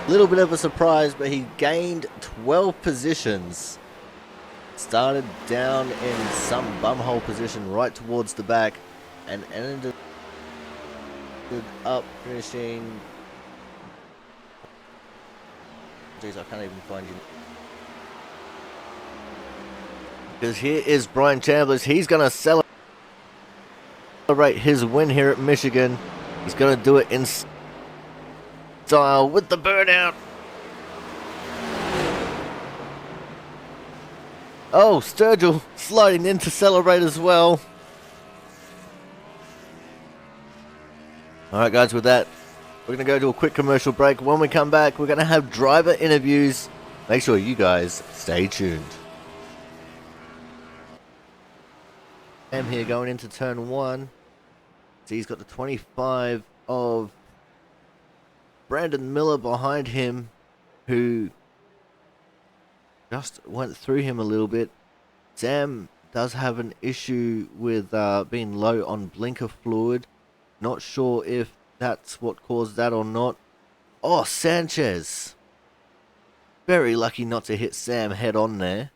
Little bit of a surprise, but he gained 12 positions. Started down in some bumhole position right towards the back and ended up finishing. Jeez, I can't even find you. Because here is Brian Chambers. He's going to celebrate his win here at Michigan. He's going to do it in style with the burnout. Oh, Sturgill sliding in to celebrate as well. Alright guys, with that, we're going to go to a quick commercial break. When we come back, we're going to have driver interviews. Make sure you guys stay tuned. I'm here going into turn 1. So he's got the 25 of Brandon Miller behind him, who just went through him a little bit. Sam does have an issue with being low on blinker fluid. Not sure if that's what caused that or not. Oh, Sanchez. Very lucky not to hit Sam head on there.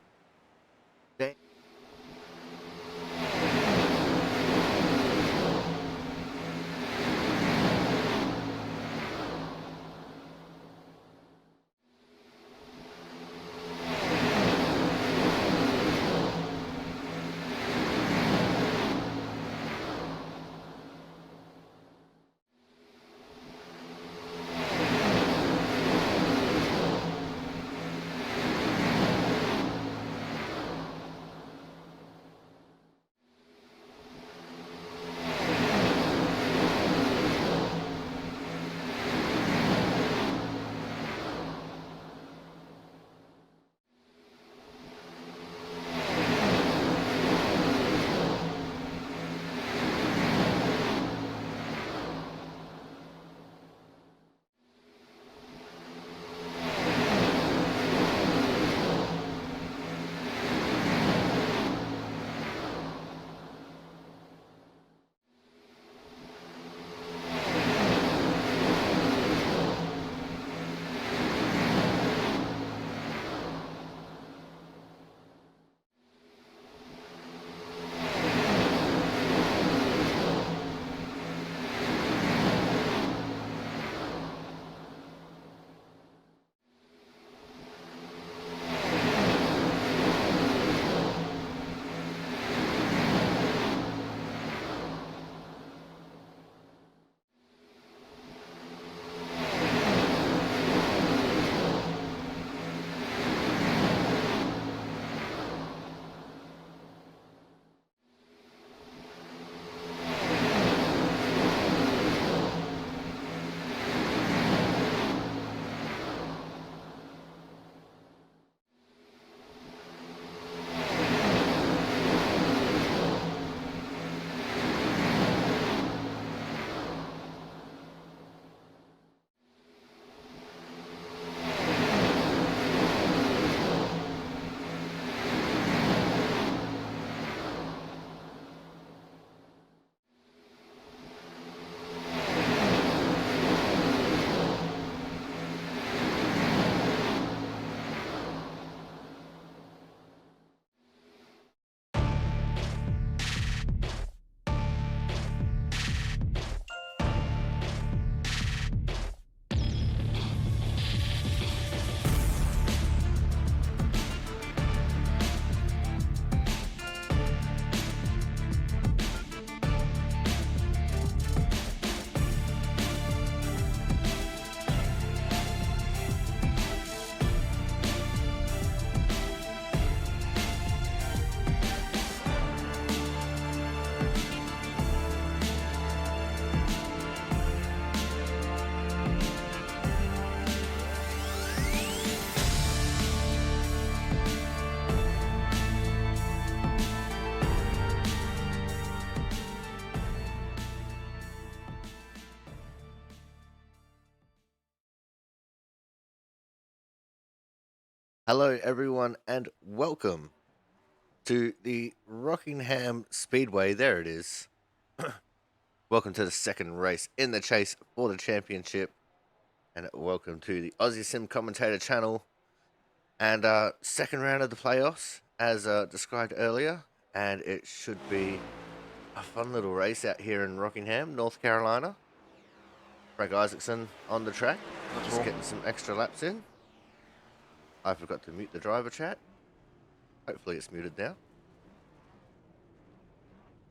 Hello, everyone, and welcome to the Rockingham Speedway. There it is. Welcome to the second race in the chase for the championship. and welcome to the Aussie Sim Commentator channel. And second round of the playoffs, as described earlier, and it should be a fun little race out here in Rockingham, North Carolina. Frank Isaacson on the track, just getting some extra laps in. I forgot to mute the driver chat. Hopefully it's muted now.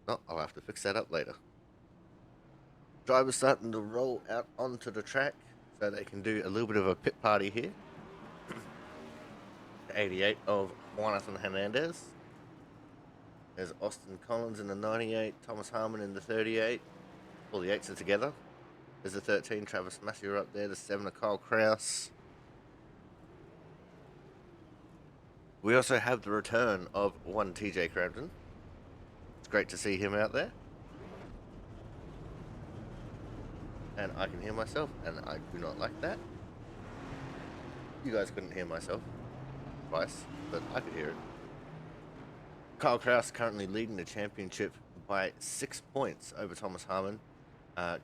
No, I'll have to fix that up later. Drivers starting to roll out onto the track so they can do a little bit of a pit party here. 88 of Jonathan Hernandez. There's Austin Collins in the 98, Thomas Harmon in the 38. All the 8s are together. There's the 13, Travis Massier up there. The 7 of Kyle Kraus. We also have the return of one TJ Crampton. It's great to see him out there. And I can hear myself, and I do not like that. You guys couldn't hear myself twice, but I could hear it. Kyle Kraus currently leading the championship by 6 points over Thomas Harmon.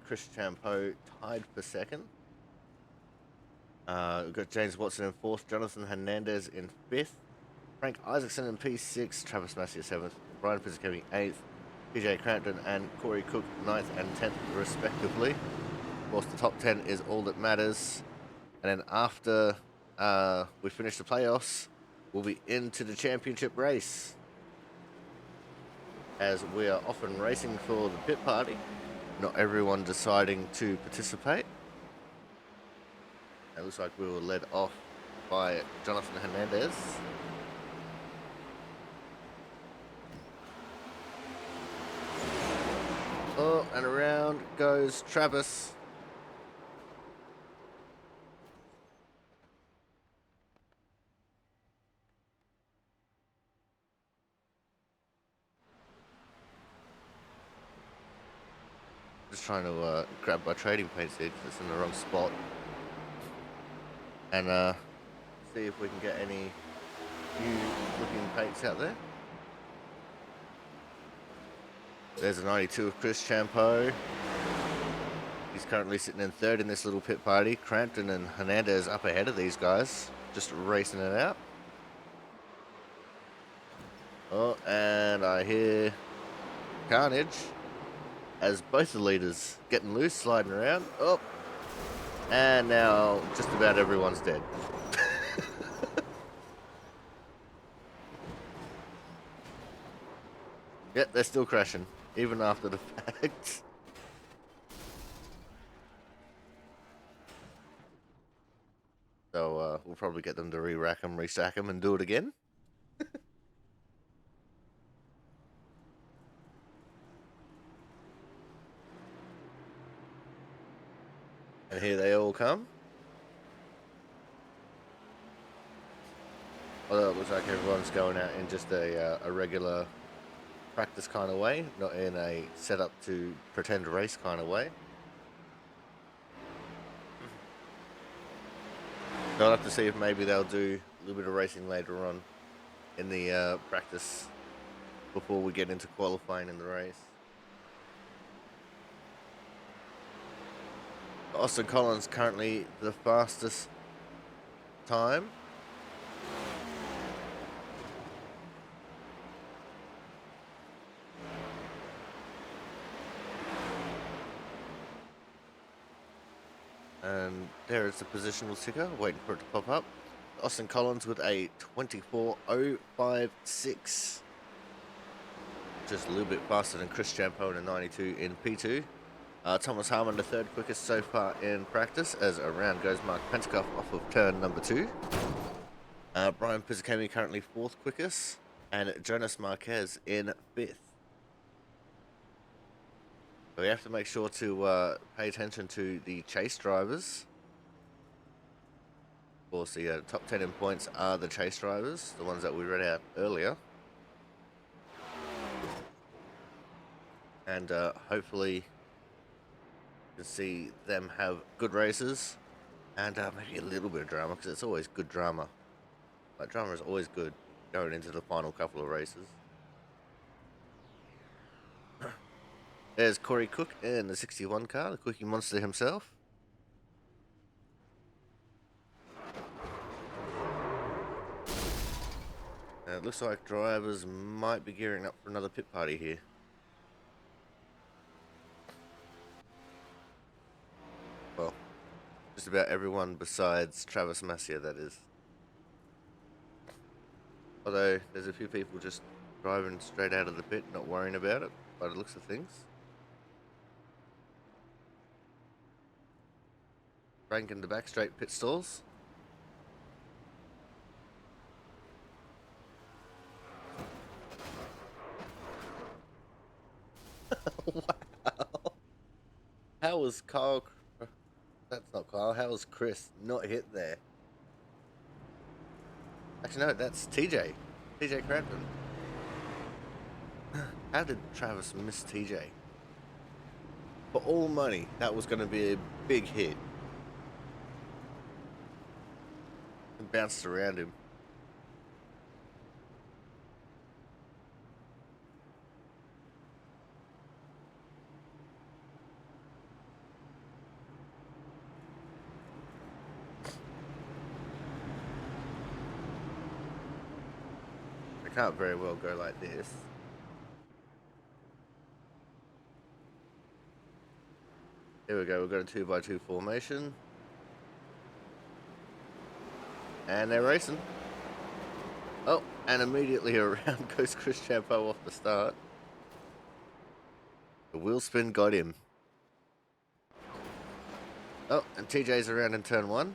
Chris Champeau tied for second. We've got James Watson in fourth, Jonathan Hernandez in fifth, Frank Isaacson in P6, Travis Massier 7th, Brian Pizzicami 8th, TJ Crampton and Corey Cook 9th and 10th respectively. Of course, the top 10 is all that matters. And then after we finish the playoffs, we'll be into the championship race, as we are often racing for the pit party, not everyone deciding to participate. It looks like we were led off by Jonathan Hernandez. Oh, and around goes Travis. Just trying to grab my trading paints here because it's in the wrong spot. And see if we can get any new looking paints out there. There's a 92 of Chris Champeau. He's currently sitting in third in this little pit party. Crampton and Hernandez up ahead of these guys, just racing it out. Oh, and I hear carnage as both the leaders getting loose, sliding around. Oh, and now just about everyone's dead. Yep, they're still crashing, even after the fact. So we'll probably get them to re-rack them, restack them, and do it again. And here they all come. Although it looks like everyone's going out in just a regular practice kind of way, not in a set up to pretend race kind of way. So I'll have to see if maybe they'll do a little bit of racing later on in the practice before we get into qualifying in the race. Austin Collins currently the fastest time. And there is the positional ticker, waiting for it to pop up. Austin Collins with a 24.056. Just a little bit faster than Chris Champeau in a 92 in P2. Thomas Harmon, the third quickest so far in practice, as around goes Mark Pentecoff off of turn number 2. Brian Pizzicami currently fourth quickest, and Jonas Marquez in fifth. So we have to make sure to pay attention to the chase drivers. Of course, the top 10 in points are the chase drivers, the ones that we read out earlier. And hopefully you can see them have good races and maybe a little bit of drama, because it's always good drama. Like, drama is always good going into the final couple of races. There's Corey Cook in the 61 car, the Cookie Monster himself. Alright, looks like drivers might be gearing up for another pit party here. Well, just about everyone besides Travis Massia, that is. Although, there's a few people just driving straight out of the pit, not worrying about it, by the looks of things. Frank in the back straight pit stalls. Wow. How was Kyle... That's not Kyle. How was Chris not hit there? Actually, no, that's TJ. TJ Crampton. How did Travis miss TJ? For all money, that was going to be a big hit. And bounced around him. It can't very well go like this. Here we go, we've got a 2x2 formation. And they're racing. Oh, and immediately around goes Chris Champeau off the start. The wheel spin got him. Oh, and TJ's around in turn 1.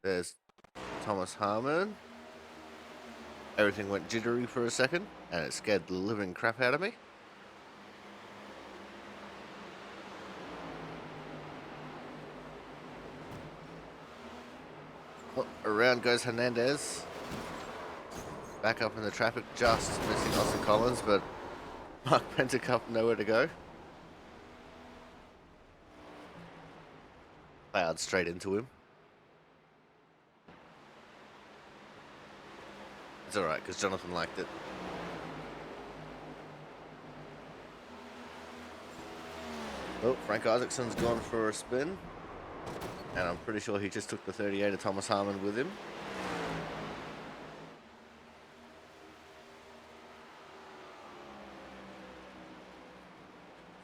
There's Thomas Harmon. Everything went jittery for a second, and it scared the living crap out of me. Oh, around goes Hernandez. Back up in the traffic, just missing Austin Collins, but Mark Pentecup nowhere to go. Plowed straight into him. It's alright, because Jonathan liked it. Oh, Frank Isaacson's gone for a spin. And I'm pretty sure he just took the 38 of Thomas Harmon with him.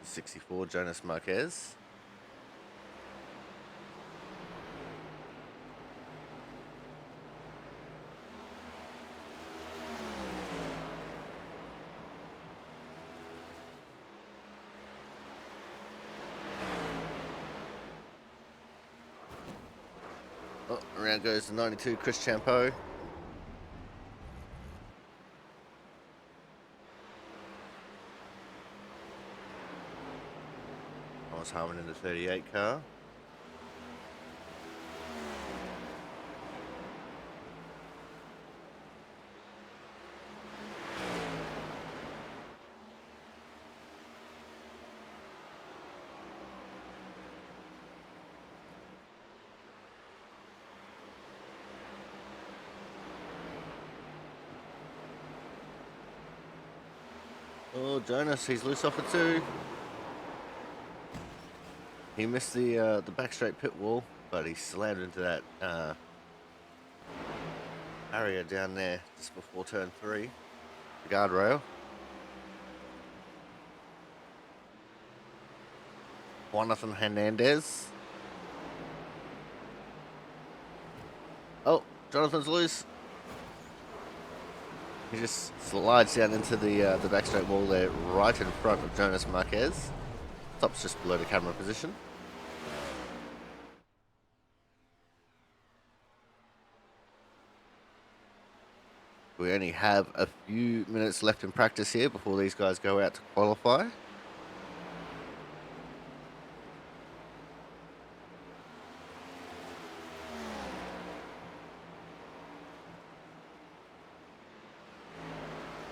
'64 Jonas Marquez. Oh, around goes the 92 Chris Champeau. Thomas Harmon in the 38 car. Oh, Jonas, he's loose off it too. He missed the back straight pit wall, but he slammed into that area down there just before turn 3, the guardrail. Jonathan Hernandez. Oh, Jonathan's loose. He just slides down into the back straight wall there, right in front of Jonas Marquez. Top's just below the camera position. We only have a few minutes left in practice here before these guys go out to qualify.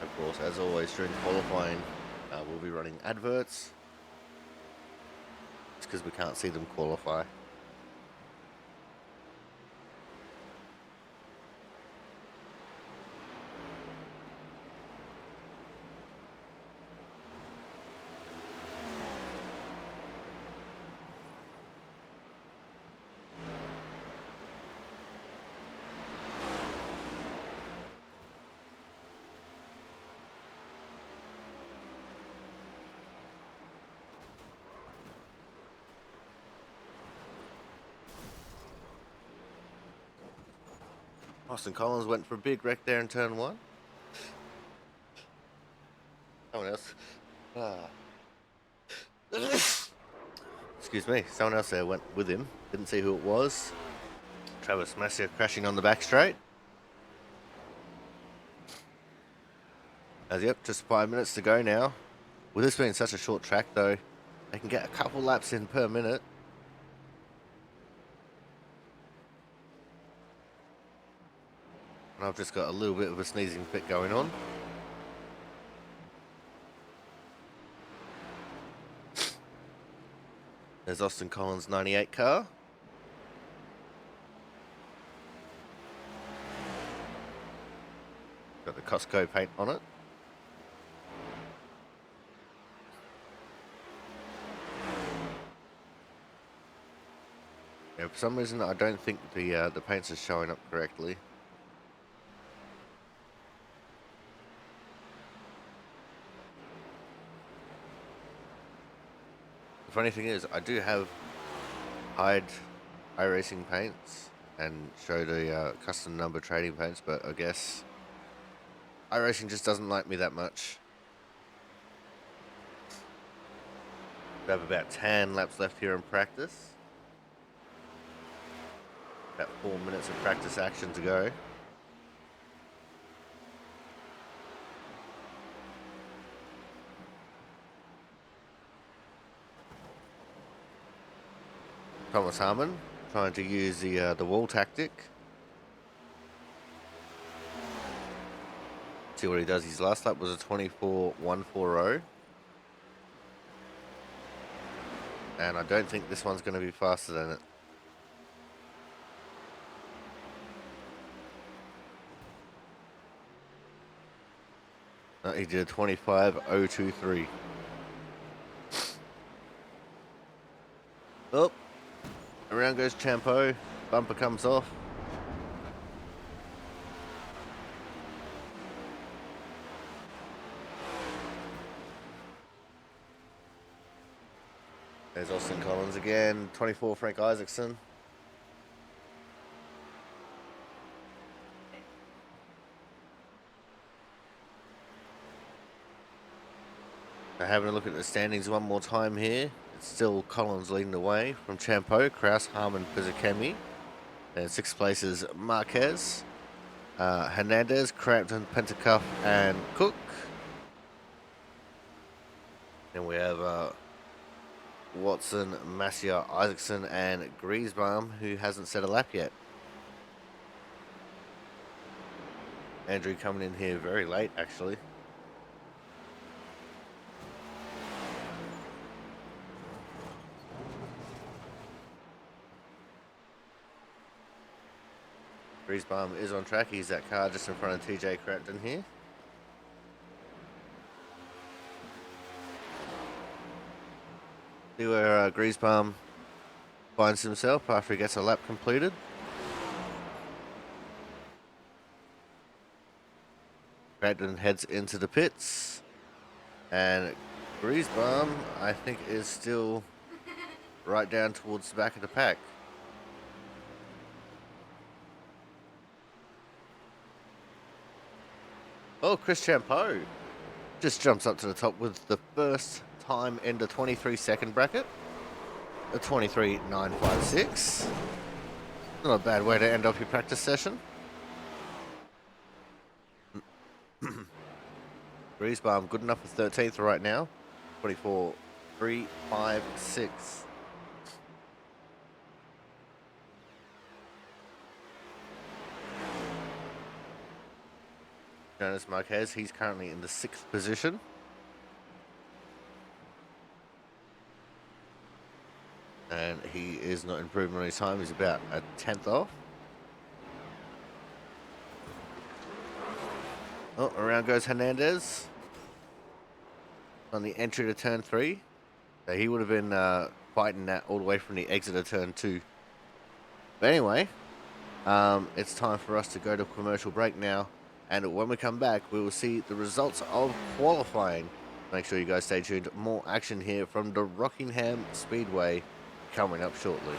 Of course, as always during qualifying, we'll be running adverts. It's because we can't see them qualify. Austin Collins went for a big wreck there in turn 1. Someone else. Ah. Excuse me. Someone else there went with him. Didn't see who it was. Travis Massier crashing on the back straight. As yep, just 5 minutes to go now. With this being such a short track though, they can get a couple laps in per minute. And I've just got a little bit of a sneezing fit going on. There's Austin Collins' 98 car. Got the Costco paint on it. Yeah, for some reason I don't think the paints are showing up correctly. The funny thing is, I do have hide iRacing paints and show the custom number trading paints, but I guess iRacing just doesn't like me that much. We have about 10 laps left here in practice. About 4 minutes of practice action to go. Thomas Harmon trying to use the wall tactic. See what he does. His last lap was a 24.140. And I don't think this one's going to be faster than it. No, he did a 25.023. Oh, around goes Champo. Bumper comes off. There's Austin Collins again, 24 Frank Isaacson. So having a look at the standings one more time here. It's still Collins leading the way from Champo, Kraus, Harmon, Pizzacchemi. And 6th place is Marquez, Hernandez, Crampton, Pentacuff, and Cook. Then we have Watson, Massier, Isaacson, and Griesbaum, who hasn't set a lap yet. Andrew coming in here very late, actually. Griesbaum is on track. He's that car just in front of TJ Crampton here. See where Griesbaum finds himself after he gets a lap completed. Crampton heads into the pits. And Griesbaum, I think, is still right down towards the back of the pack. Oh, Chris Champo just jumps up to the top with the first time in the 23-second bracket. A 23.956. Not a bad way to end off your practice session. Griesbaum good enough for 13th right now. 24.356. Jonas Marquez, he's currently in the 6th position. And he is not improving on his time. He's about a 10th off. Oh, around goes Hernandez on the entry to turn 3. So he would have been fighting that all the way from the exit of turn 2. But anyway, it's time for us to go to commercial break now. And when we come back, we will see the results of qualifying. Make sure you guys stay tuned. More action here from the Rockingham Speedway coming up shortly.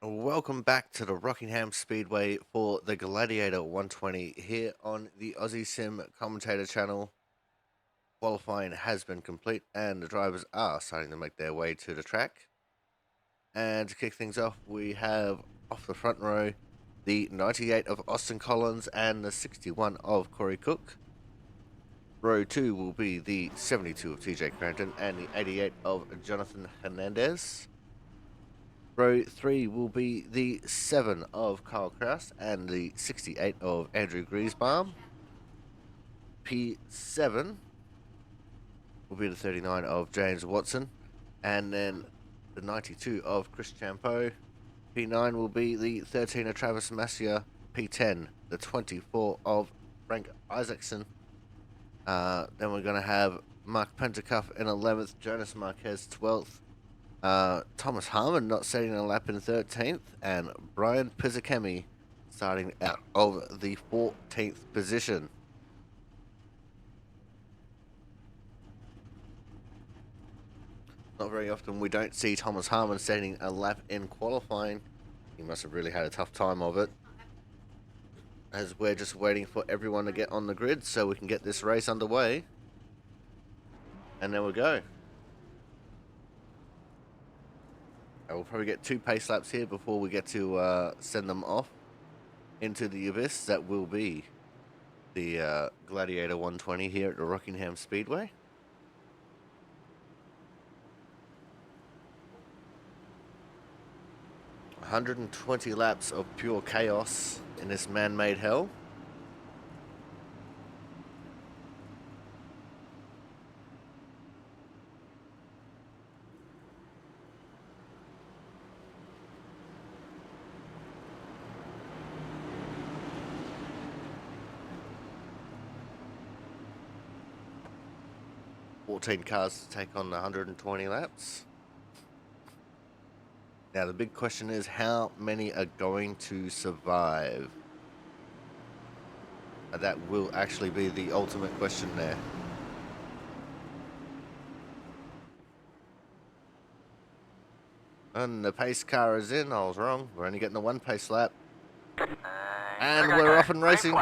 Welcome back to the Rockingham Speedway for the Gladiator 120 here on the Aussie Sim commentator channel. Qualifying has been complete and the drivers are starting to make their way to the track. And to kick things off, we have off the front row the 98 of Austin Collins and the 61 of Corey Cook. Row 2 will be the 72 of TJ Cranton and the 88 of Jonathan Hernandez. Row 3 will be the 7 of Kyle Kraus and the 68 of Andrew Griesbaum. P7 will be the 39 of James Watson. And then the 92 of Chris Champeau. P9 will be the 13 of Travis Massia. P10, the 24 of Frank Isaacson. Then we're going to have Mark Pentecoff in 11th, Jonas Marquez 12th. Thomas Harmon not setting a lap in 13th, and Brian Pizzakemi starting out of the 14th position. Not very often we don't see Thomas Harmon setting a lap in qualifying. He must have really had a tough time of it, as we're just waiting for everyone to get on the grid so we can get this race underway. And there we go. We'll probably get 2 pace laps here before we get to send them off into the abyss that will be the Gladiator 120 here at the Rockingham Speedway. "120 laps of pure chaos in this man-made hell." "14 cars to take on the 120 laps. Now the big question is, how many are going to survive? That will actually be the ultimate question there. And the pace car is in. I was wrong. We're only getting the 1 pace lap. And we're off and racing.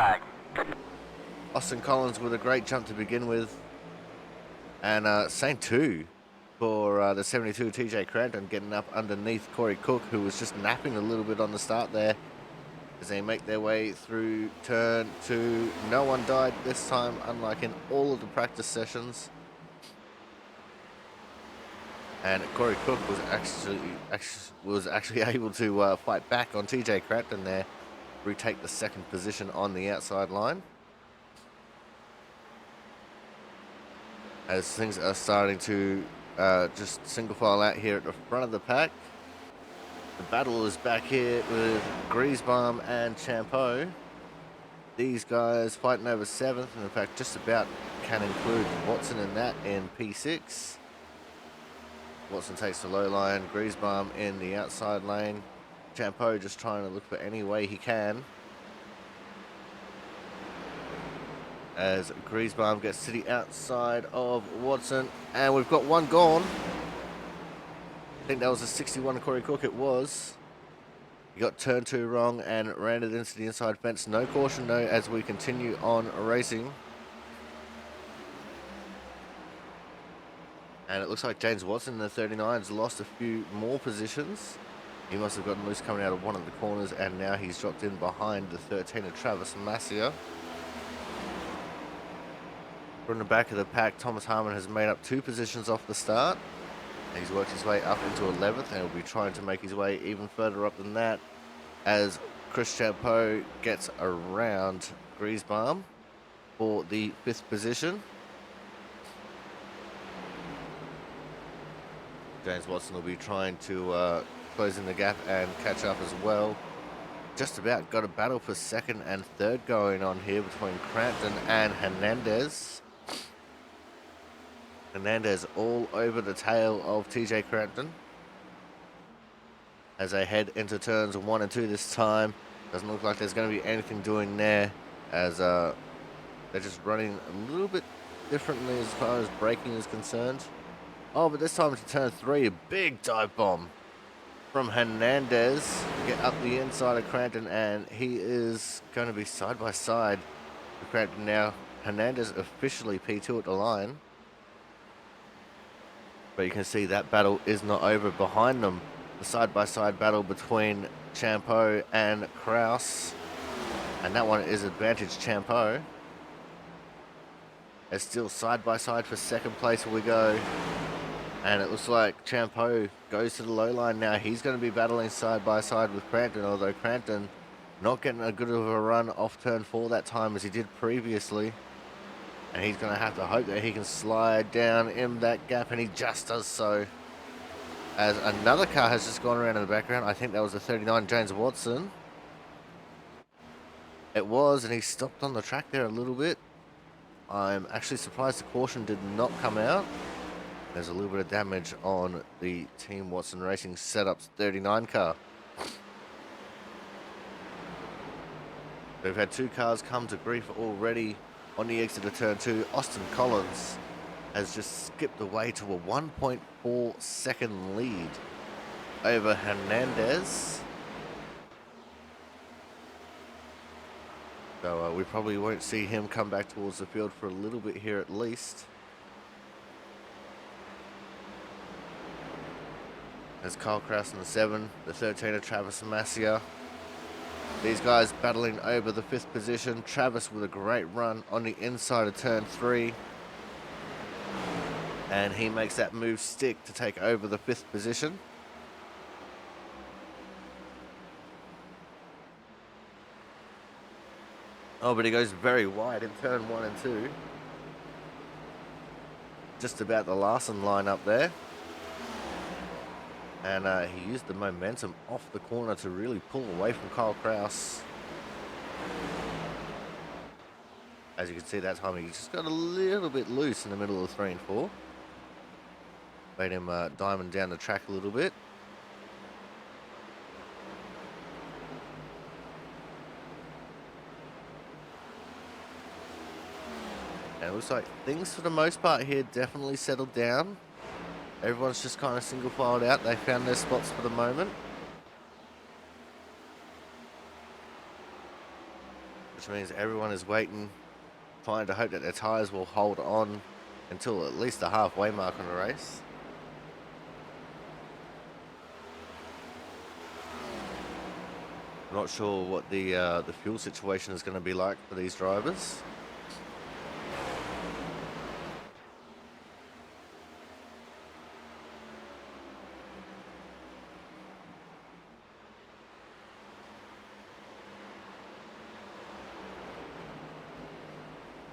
Austin Collins with a great jump to begin with. And same too for the 72 TJ Cranton, getting up underneath Corey Cook, who was just napping a little bit on the start there, as they make their way through turn 2. No one died this time, unlike in all of the practice sessions. And Corey Cook was actually able to fight back on TJ Cranton there, retake the 2nd position on the outside line. As things are starting to just single file out here at the front of the pack. The battle is back here with Griesbaum and Champeau. These guys fighting over 7th, and in fact just about can include Watson in that in P6. Watson takes the low line, Griesbaum in the outside lane. Champeau just trying to look for any way he can, as Griesbaum gets to the outside of Watson, and we've got one gone. I think that was a 61 Corey Cook, it was. He got turn 2 wrong and ran it into the inside fence. No caution though, as we continue on racing. And it looks like James Watson in the 39's lost a few more positions. He must have gotten loose coming out of one of the corners, and now he's dropped in behind the 13 of Travis Massia. From the back of the pack, Thomas Harmon has made up 2 positions off the start. He's worked his way up into 11th, and will be trying to make his way even further up than that, as Chris Champeau gets around Griesbaum for the 5th position. James Watson will be trying to close in the gap and catch up as well. Just about got a battle for 2nd and 3rd going on here between Cranton and Hernandez. Hernandez all over the tail of TJ Cranton as they head into turns 1 and 2 this time. Doesn't look like there's going to be anything doing there, as they're just running a little bit differently as far as braking is concerned. Oh, but this time to turn 3, a big dive bomb. from Hernandez. Get up the inside of Cranton, and he is going to be side by side with Cranton now. Hernandez officially P2 at the line. But you can see that battle is not over. Behind them, the side-by-side battle between Champeau and Kraus. And that one is advantage Champeau. It's still side-by-side for second place we go. And it looks like Champeau goes to the low line now. He's going to be battling side-by-side with Cranton, although Cranton not getting a good of a run off turn 4 that time as he did previously. And he's going to have to hope that he can slide down in that gap, and he just does so. As another car has just gone around in the background. I think that was the 39, James Watson. It was, and he stopped on the track there a little bit. I'm actually surprised the caution did not come out. There's a little bit of damage on the Team Watson Racing Setups 39 car. We've had 2 cars come to grief already on the exit of turn 2. Austin Collins has just skipped away to a 1.4 second lead over Hernandez. So we probably won't see him come back towards the field for a little bit here at least. There's Kyle Kraus in the 7, the 13 Travis Masia. These guys battling over the 5th position. Travis with a great run on the inside of turn 3. And he makes that move stick to take over the 5th position. Oh, but he goes very wide in turn 1 and 2. Just about the Larson line up there. And he used the momentum off the corner to really pull away from Kyle Kraus. As you can see that time, he just got a little bit loose in the middle of 3 and 4. Made him diamond down the track a little bit. And it looks like things for the most part here definitely settled down. Everyone's just kind of single filed out. They found their spots for the moment. Which means everyone is waiting, trying to hope that their tyres will hold on until at least the halfway mark on the race. I'm not sure what the fuel situation is going to be like for these drivers.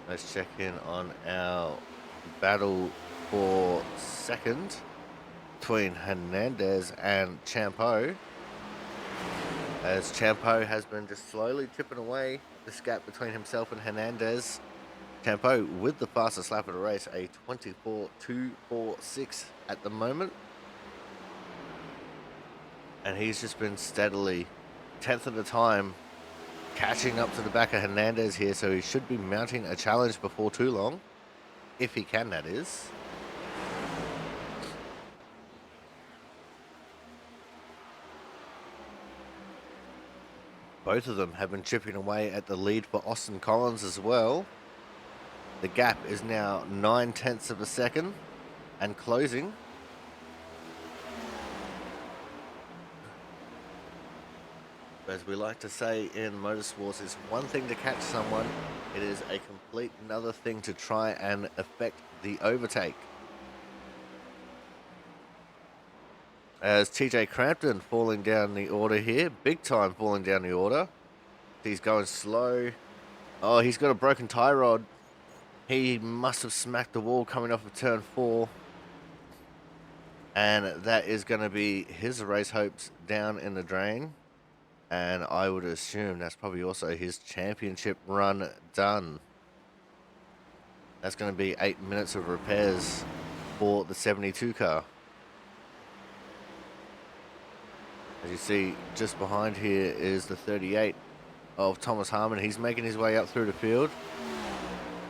Let's check in on our battle for second between Hernandez and Champeau. As Champeau has been just slowly chipping away this gap between himself and Hernandez. Champeau with the fastest lap of the race, a 24.246 at the moment. And he's just been steadily, 10th at a time, catching up to the back of Hernandez here, so he should be mounting a challenge before too long. If he can, that is. Both of them have been chipping away at the lead for Austin Collins as well. The gap is now 9/10 of a second and closing. As we like to say in motorsports, it's one thing to catch someone, it is a complete another thing to try and affect the overtake. As TJ Crampton falling down the order here, big time falling down the order. He's going slow. Oh, he's got a broken tie rod. He must have smacked the wall coming off of turn 4. And that is going to be his race hopes down in the drain. And I would assume that's probably also his championship run done. That's going to be 8 minutes of repairs for the 72 car. As you see, just behind here is the 38 of Thomas Harmon. He's making his way up through the field.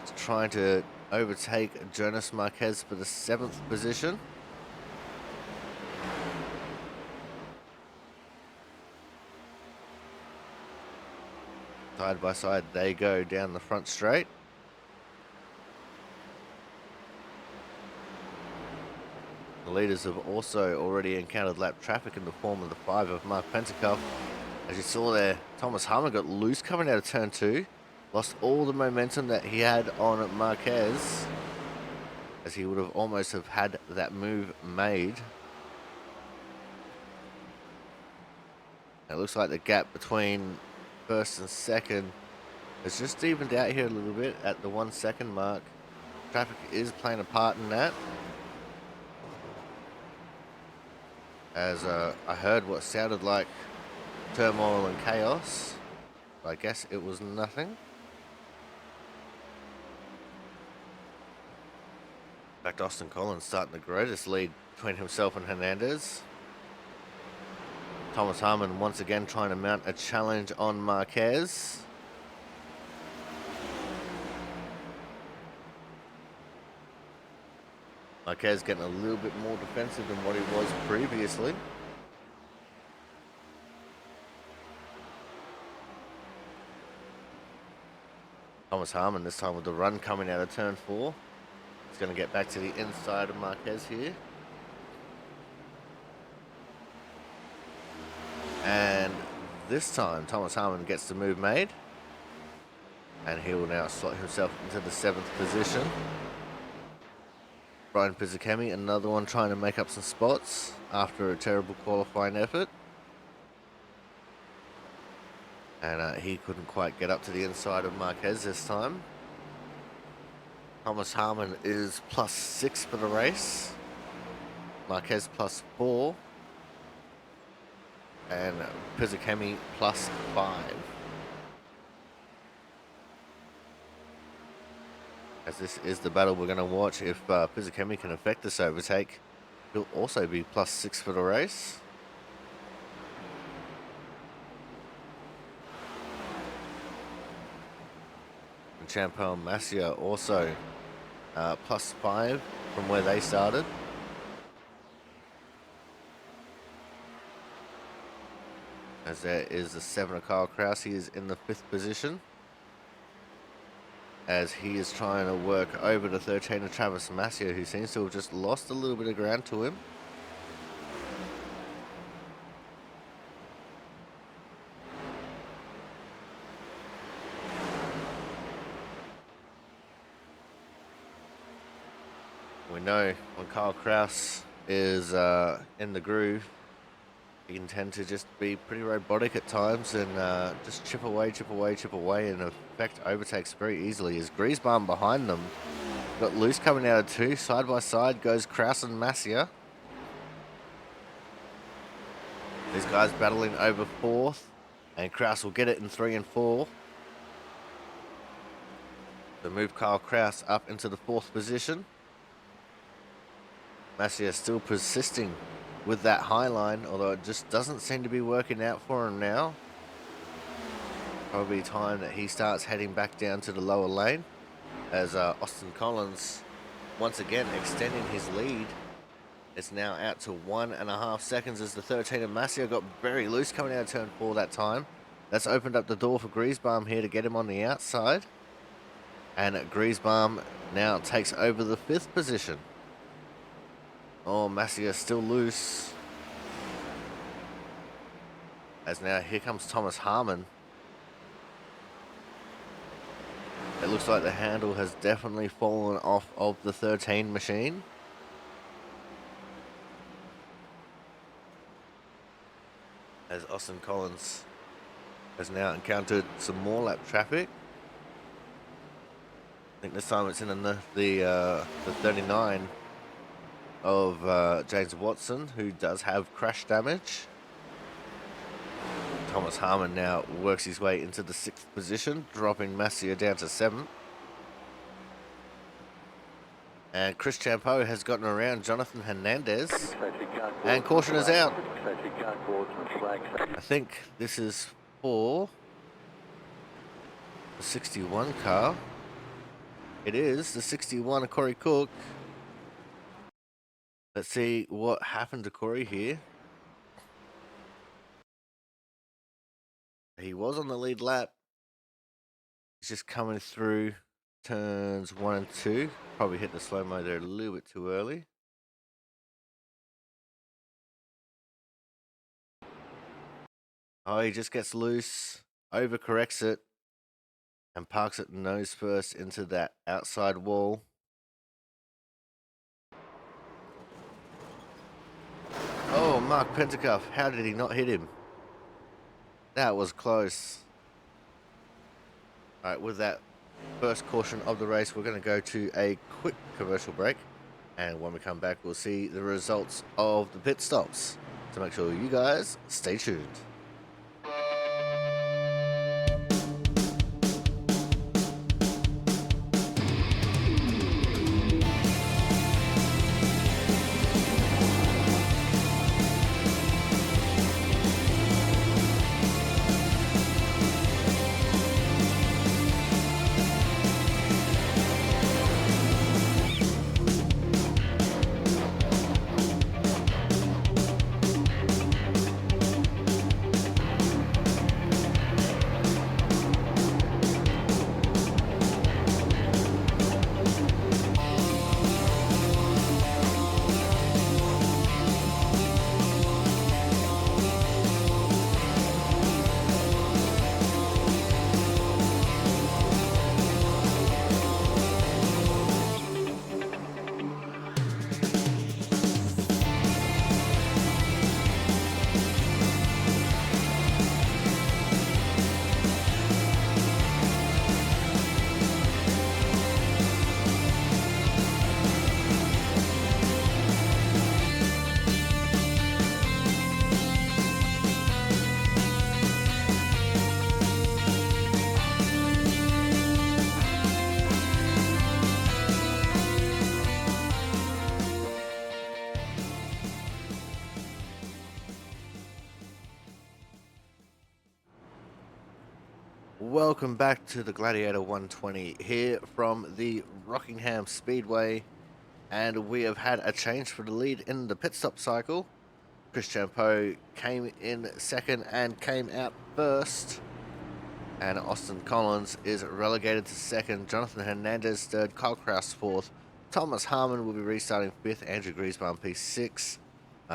He's trying to overtake Jonas Marquez for the 7th position. Side by side they go down the front straight. The leaders have also already encountered lap traffic in the form of the 5 of Mark Pentecoff. As you saw there, Thomas Harmon got loose coming out of turn 2. Lost all the momentum that he had on Marquez, as he would have almost have had that move made. It looks like the gap between first and second has just evened out here a little bit at the 1 second mark. Traffic is playing a part in that. As I heard what sounded like turmoil and chaos, but I guess it was nothing. In fact, Austin Collins starting to grow this lead between himself and Hernandez. Thomas Harmon once again trying to mount a challenge on Marquez. Marquez getting a little bit more defensive than what he was previously. Thomas Harmon this time with the run coming out of turn 4. He's going to get back to the inside of Marquez here. And this time Thomas Harmon gets the move made. And he will now slot himself into the 7th position. Brian Pizzicemi, another one trying to make up some spots after a terrible qualifying effort. And he couldn't quite get up to the inside of Marquez this time. Thomas Harmon is +6 for the race. Marquez +4. And Pizzicemi +5. As this is the battle we're going to watch. If Pizzicemi can effect this overtake, he'll also be +6 for the race. And Champo and Masia also +5 from where they started. As there is the 7 of Kyle Kraus. He is in the 5th position, as he is trying to work over the 13 of Travis Masia, who seems to have just lost a little bit of ground to him. We know when Kyle Kraus is in the groove, he can tend to just be pretty robotic at times and just chip away, and affect overtakes very easily. As Griesbaum behind them got loose coming out of 2. Side by side goes Kraus and Masia. These guys battling over 4th, and Kraus will get it in 3 and 4. To move Kyle Kraus up into the 4th position. Masia still persisting with that high line, although it just doesn't seem to be working out for him now. Probably time that he starts heading back down to the lower lane, as Austin Collins once again extending his lead. It's now out to 1.5 seconds as the 13 of Masia got very loose coming out of turn 4 that time. That's opened up the door for Griesbaum here to get him on the outside. And Griesbaum now takes over the 5th position. Oh, Masia still loose. As now here comes Thomas Harmon. It looks like the handle has definitely fallen off of the 13 machine. As Austin Collins has now encountered some more lap traffic. I think this time it's in the 39 of James Watson, who does have crash damage. Thomas Harmon now works his way into the 6th position, dropping Masia down to 7th. And Chris Champeau has gotten around Jonathan Hernandez, and caution is out. I think this is for the 61 car. It is the 61 of Corey Cook. Let's see what happened to Corey here. He was on the lead lap, He's just coming through turns 1 and 2. Probably hit the slow-mo there a little bit too early. Oh, he just gets loose, overcorrects it, and parks it nose first into that outside wall. Oh, Mark Pentacuff, how did he not hit him? That was close. All right, with that first caution of the race, we're going to go to a quick commercial break. And when we come back, we'll see the results of the pit stops. So make sure you guys stay tuned. Welcome back to the Gladiator 120 here from the Rockingham Speedway, and we have had a change for the lead in the pit stop cycle. Chris Champeau came in second and came out first, and Austin Collins is relegated to second, Jonathan Hernandez third, Kyle Kraus fourth, Thomas Harmon will be restarting fifth, Andrew Griesbaum P6,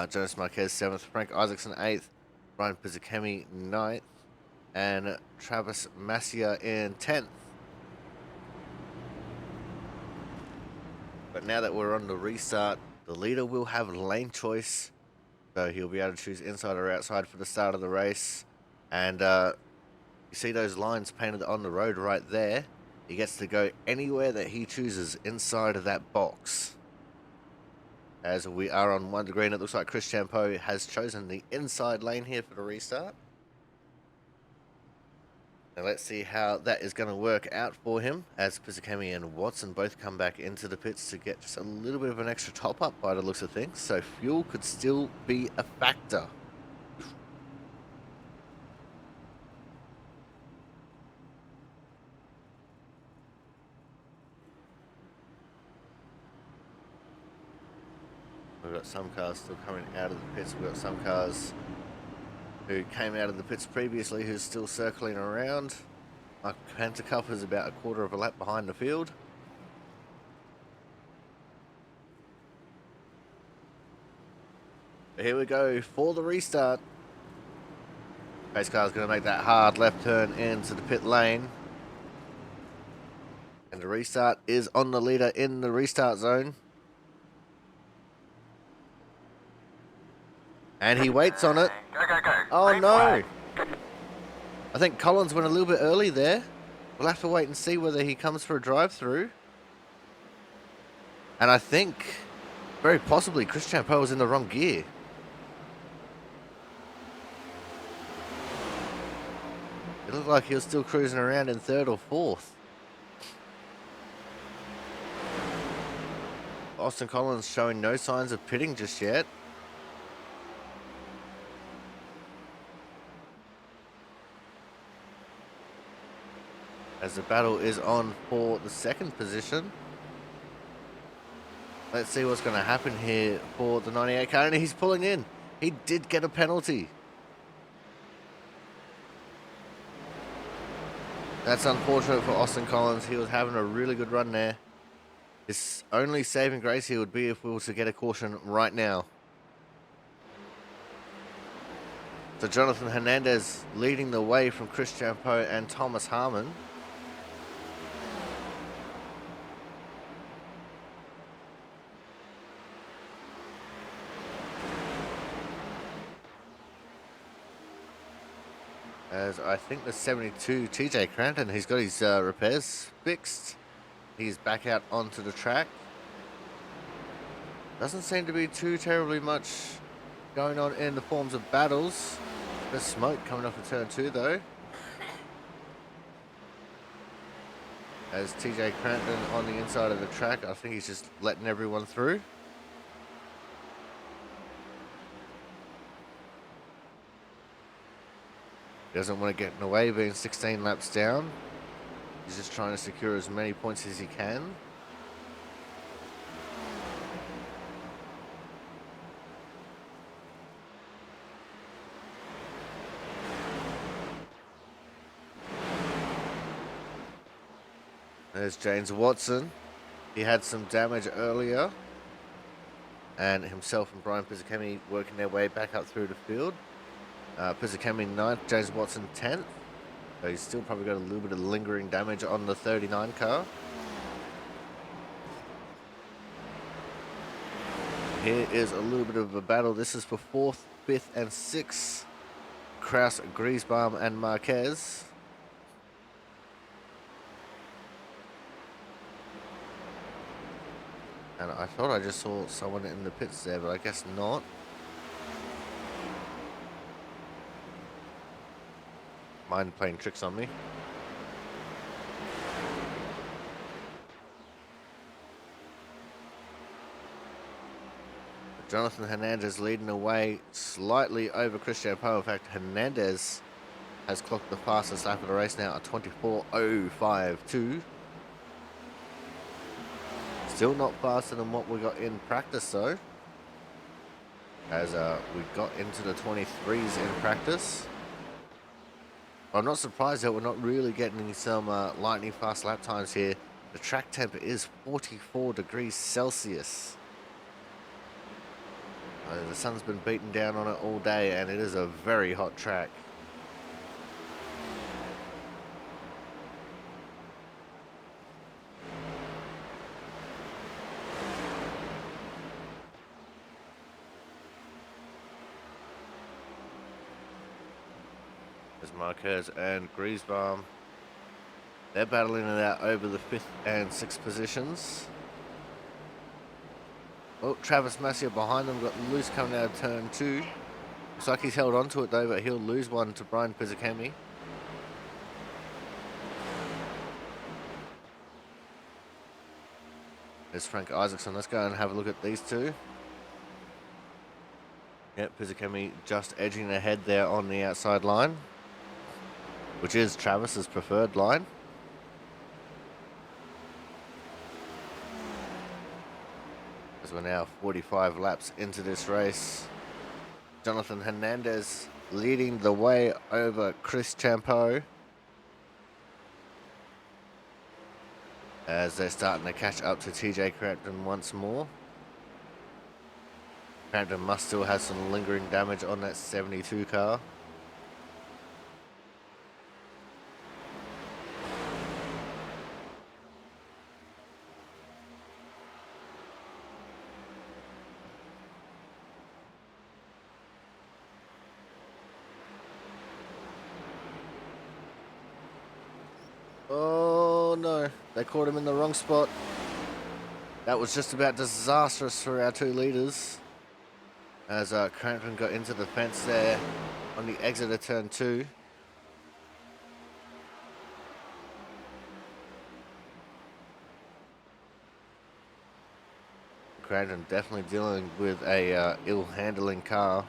Jonas Marquez seventh, Frank Isaacson eighth, Ryan Pizzacchemi ninth, and Travis Massia in 10th. But now that we're on the restart, the leader will have lane choice, so he'll be able to choose inside or outside for the start of the race. And you see those lines painted on the road right there. He gets to go anywhere that he chooses inside of that box. As we are on 1 degree, and it looks like Chris Champeau has chosen the inside lane here for the restart. Now let's see how that is going to work out for him, as Pizzacchemi and Watson both come back into the pits to get just a little bit of an extra top up by the looks of things, so fuel could still be a factor. We've got some cars still coming out of the pits. We've got some cars who came out of the pits previously who's still circling around. Mark Pentacuff is about a quarter of a lap behind the field. But here we go for the restart. Pace car is going to make that hard left turn into the pit lane. And the restart is on the leader in the restart zone. And he waits on it. Go. Oh no! I think Collins went a little bit early there. We'll have to wait and see whether he comes for a drive-through. And I think, very possibly, Chris Champeau was in the wrong gear. It looked like he was still cruising around in third or fourth. Austin Collins showing no signs of pitting just yet. As the battle is on for the second position. Let's see what's going to happen here for the 98 car. And he's pulling in. He did get a penalty. That's unfortunate for Austin Collins. He was having a really good run there. His only saving grace here would be if we were to get a caution right now. So Jonathan Hernandez leading the way from Chris Champeau and Thomas Harmon. As I think the 72 TJ Crampton, he's got his repairs fixed. He's back out onto the track. Doesn't seem to be too terribly much going on in the forms of battles. There's smoke coming off of turn 2 though. As TJ Crampton on the inside of the track, I think he's just letting everyone through. He doesn't want to get in the way, being 16 laps down. He's just trying to secure as many points as he can. There's James Watson. He had some damage earlier. And himself and Brian Pizzicami working their way back up through the field. Pizzicami 9th, James Watson 10th. So he's still probably got a little bit of lingering damage on the 39 car. Here is a little bit of a battle. This is for 4th, 5th, and 6th. Kraus, Griesbaum, and Marquez. And I thought I just saw someone in the pits there, but I guess not. Mind playing tricks on me. Jonathan Hernandez leading away slightly over Chris Champeau. In fact, Hernandez has clocked the fastest lap of the race now at 24.052. Still not faster than what we got in practice though. As we got into the 23s in practice. I'm not surprised that we're not really getting some lightning fast lap times here. The track temp is 44 degrees Celsius. The sun's been beating down on it all day and it is a very hot track. There's Marquez and Griesbaum. They're battling it out over the 5th and 6th positions. Oh, Travis Massier behind them, got loose coming out of turn 2. Looks like he's held on to it though, but he'll lose one to Brian Pizzicami. There's Frank Isaacson. Let's go and have a look at these two. Yep, Pizzicami just edging ahead there on the outside line, which is Travis's preferred line. As we're now 45 laps into this race. Jonathan Hernandez leading the way over Chris Champeau. As they're starting to catch up to TJ Crampton once more. Crampton must still have some lingering damage on that 72 car. Oh no, they caught him in the wrong spot. That was just about disastrous for our two leaders. As Crampton got into the fence there on the exit of turn 2. Crampton definitely dealing with a ill handling car.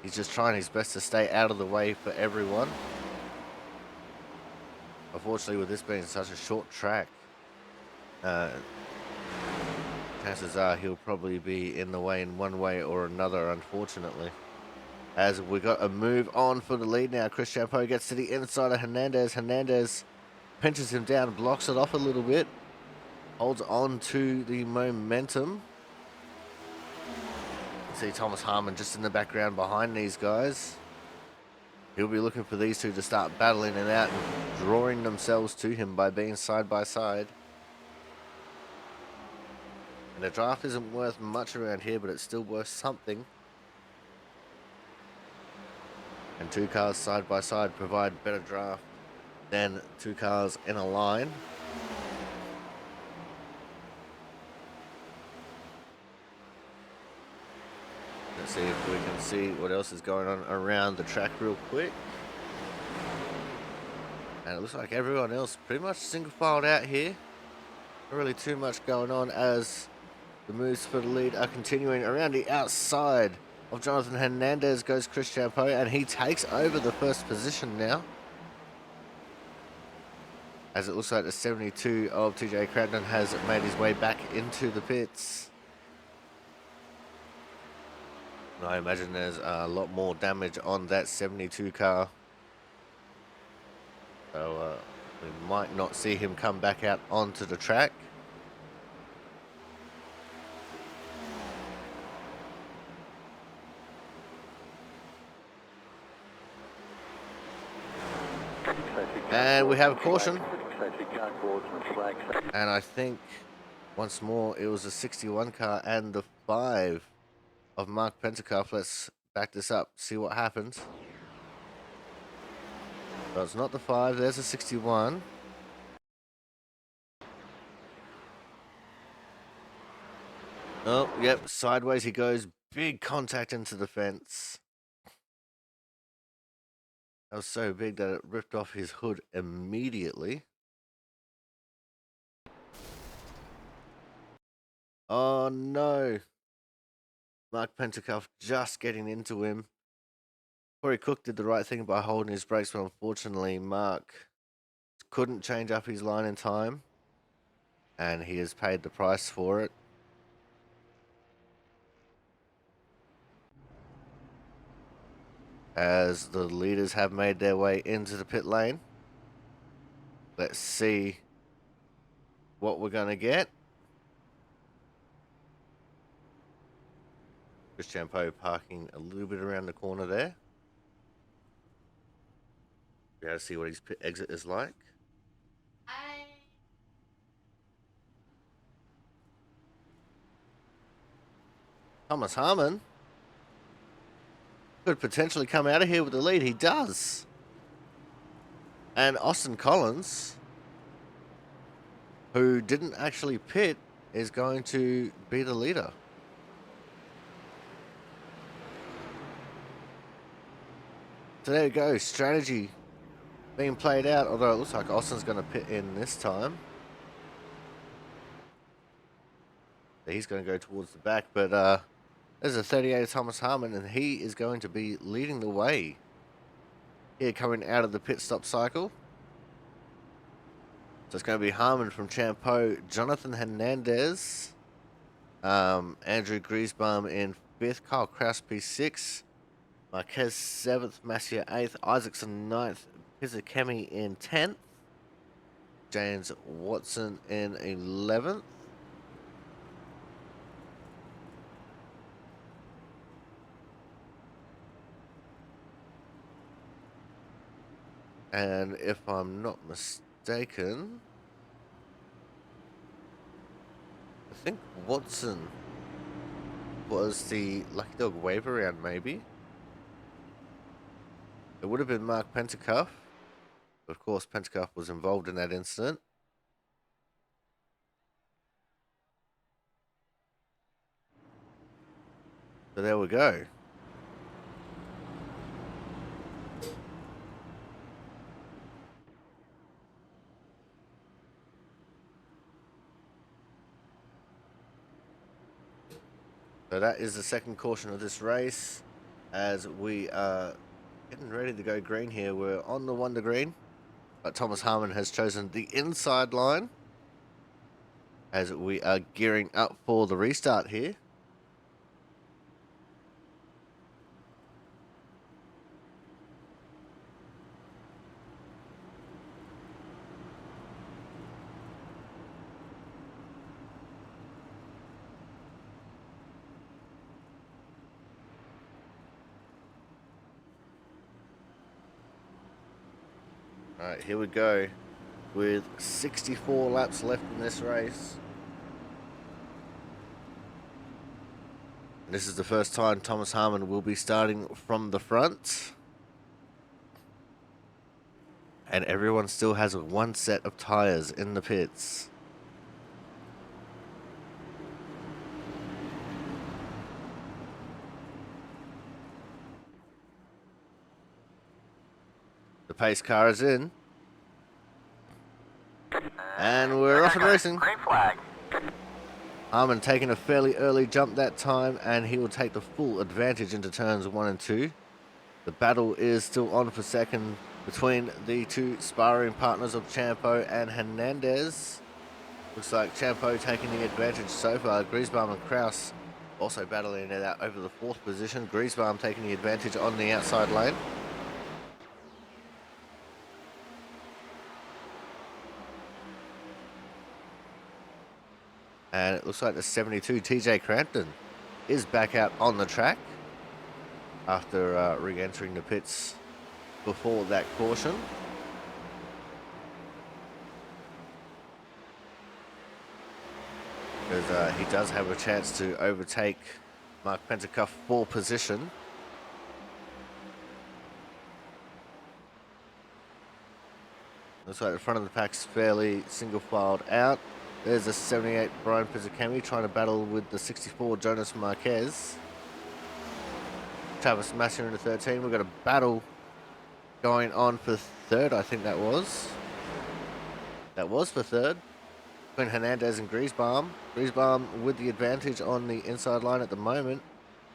He's just trying his best to stay out of the way for everyone. Unfortunately, with this being such a short track, chances are he'll probably be in the way in one way or another, unfortunately. As we got a move on for the lead now. Chris Champeau gets to the inside of Hernandez. Hernandez pinches him down, blocks it off a little bit, holds on to the momentum. You see Thomas Harmon just in the background behind these guys. He'll be looking for these two to start battling it out and drawing themselves to him by being side by side. And the draft isn't worth much around here, but it's still worth something. And two cars side by side provide better draft than two cars in a line. Let's see if we can see what else is going on around the track real quick. And it looks like everyone else pretty much single filed out here. Not really too much going on as the moves for the lead are continuing. Around the outside of Jonathan Hernandez goes Chris Champeau, and he takes over the first position now. As it looks like the 72 of TJ Crampton has made his way back into the pits. And I imagine there's a lot more damage on that 72 car. So we might not see him come back out onto the track. And we have a caution. And I think once more it was the 61 car and the 5 of Mark Pentecoff. Let's back this up, see what happens. No, it's not the 5, there's a 61. Oh, yep, sideways he goes. Big contact into the fence. That was so big that it ripped off his hood immediately. Oh no. Mark Pentecoff just getting into him. Corey Cook did the right thing by holding his brakes, but unfortunately Mark couldn't change up his line in time. And he has paid the price for it. As the leaders have made their way into the pit lane. Let's see what we're going to get. Chris Champeau parking a little bit around the corner there. Be able to see what his pit exit is like. Thomas Harmon could potentially come out of here with the lead. He does. And Austin Collins, who didn't actually pit, is going to be the leader. So there you go. Strategy being played out, although it looks like Austin's going to pit in this time. He's going to go towards the back, but there's a 38 of Thomas Harmon, and he is going to be leading the way here coming out of the pit stop cycle. So it's going to be Harmon from Champeau, Jonathan Hernandez, Andrew Griesbaum in 5th, Kyle Kraus P6, Marquez 7th, Massier 8th, Isaacson 9th, Pizzakemi in 10th, James Watson in 11th. And if I'm not mistaken, I think Watson was the Lucky Dog wave around, maybe. It would have been Mark Pentecoff. Of course, Pentecoff was involved in that incident. So there we go. So that is the second caution of this race. As we are getting ready to go green here. We're on the 1 to green. But Thomas Harmon has chosen the inside line. As we are gearing up for the restart here. Alright, here we go. With 64 laps left in this race. This is the first time Thomas Harmon will be starting from the front. And everyone still has one set of tyres in the pits. The pace car is in. And we're off and racing. Green flag. Harmon taking a fairly early jump that time, and he will take the full advantage into turns 1 and 2. The battle is still on for second between the two sparring partners of Champo and Hernandez. Looks like Champo taking the advantage so far. Griesbaum and Kraus also battling it out over the 4th position. Griesbaum taking the advantage on the outside lane. And it looks like the 72 TJ Crampton is back out on the track after re-entering the pits before that caution. Because he does have a chance to overtake Mark Pentecoff for position. Looks like the front of the pack's fairly single filed out. There's a 78 Brian Pizzicami trying to battle with the 64 Jonas Marquez. Travis Massey in the 13. We've got a battle going on for third, I think that was. That was for third. Between Hernandez and Griesbaum. Griesbaum with the advantage on the inside line at the moment.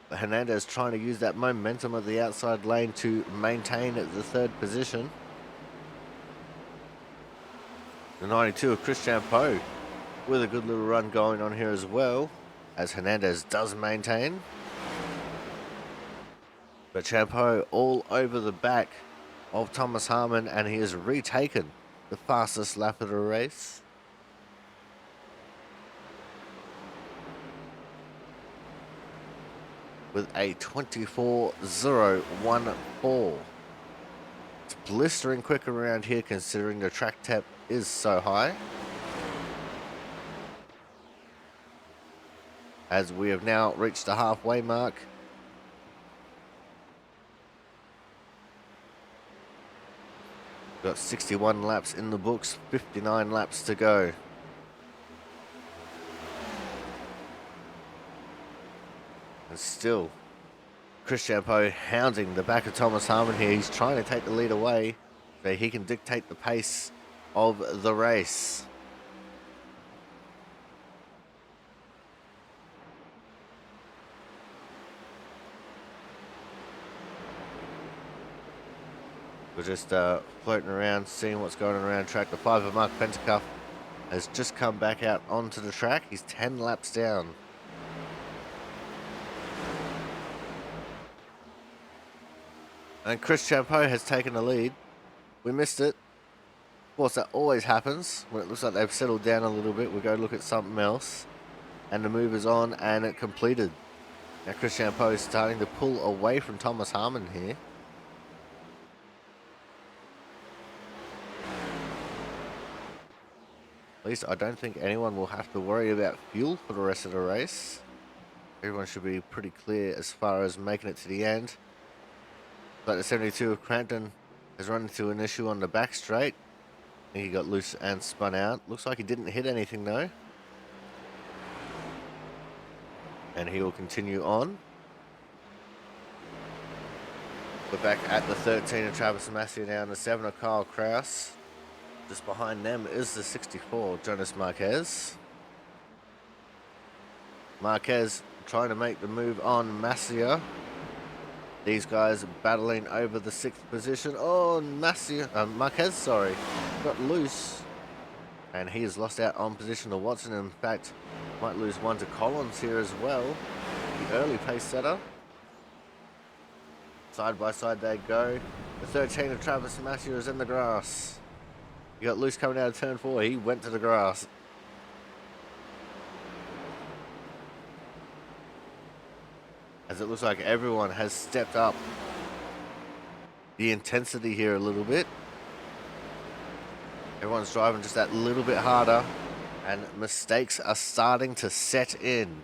But Hernandez trying to use that momentum of the outside lane to maintain at the 3rd position. The 92 of Chris Champo with a good little run going on here as well, as Hernandez does maintain. But Champo all over the back of Thomas Harmon, and he has retaken the fastest lap of the race. With a 24.014. It's blistering quick around here considering the track temp is so high. As we have now reached the halfway mark. Got 61 laps in the books, 59 laps to go. And still, Chris Champo hounding the back of Thomas Harmon here. He's trying to take the lead away so he can dictate the pace of the race. We're just floating around, seeing what's going on around track. The 5 of Mark Pentecoff has just come back out onto the track. He's 10 laps down. And Chris Champo has taken the lead. We missed it. Of course, that always happens. When it looks like they've settled down a little bit, we go look at something else. And the move is on, and it completed. Now Chris Champo is starting to pull away from Thomas Harmon here. At least I don't think anyone will have to worry about fuel for the rest of the race. Everyone should be pretty clear as far as making it to the end. But the 72 of Crampton has run into an issue on the back straight. I think he got loose and spun out. Looks like he didn't hit anything though. And he will continue on. We're back at the 13 of Travis Massey now, and the 7 of Kyle Kraus. Just behind them is the 64, Jonas Marquez. Marquez trying to make the move on Masia. These guys battling over the 6th position. Oh, Marquez, sorry, got loose. And he has lost out on position to Watson. In fact, might lose one to Collins here as well. The early pace setter. Side by side they go. The 13 of Travis Masia is in the grass. He got loose coming out of turn 4. He went to the grass. As it looks like everyone has stepped up the intensity here a little bit. Everyone's driving just that little bit harder, and mistakes are starting to set in.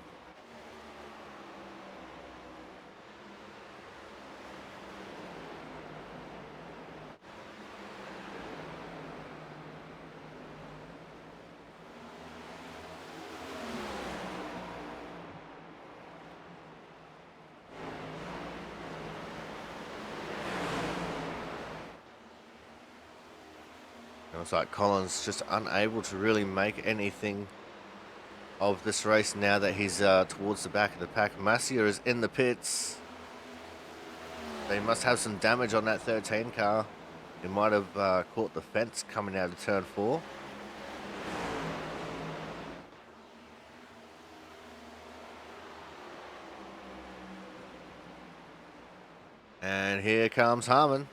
It looks like Collins just unable to really make anything of this race now that he's towards the back of the pack. Masia is in the pits. They must have some damage on that 13 car. He might have caught the fence coming out of turn 4. And here comes Harmon.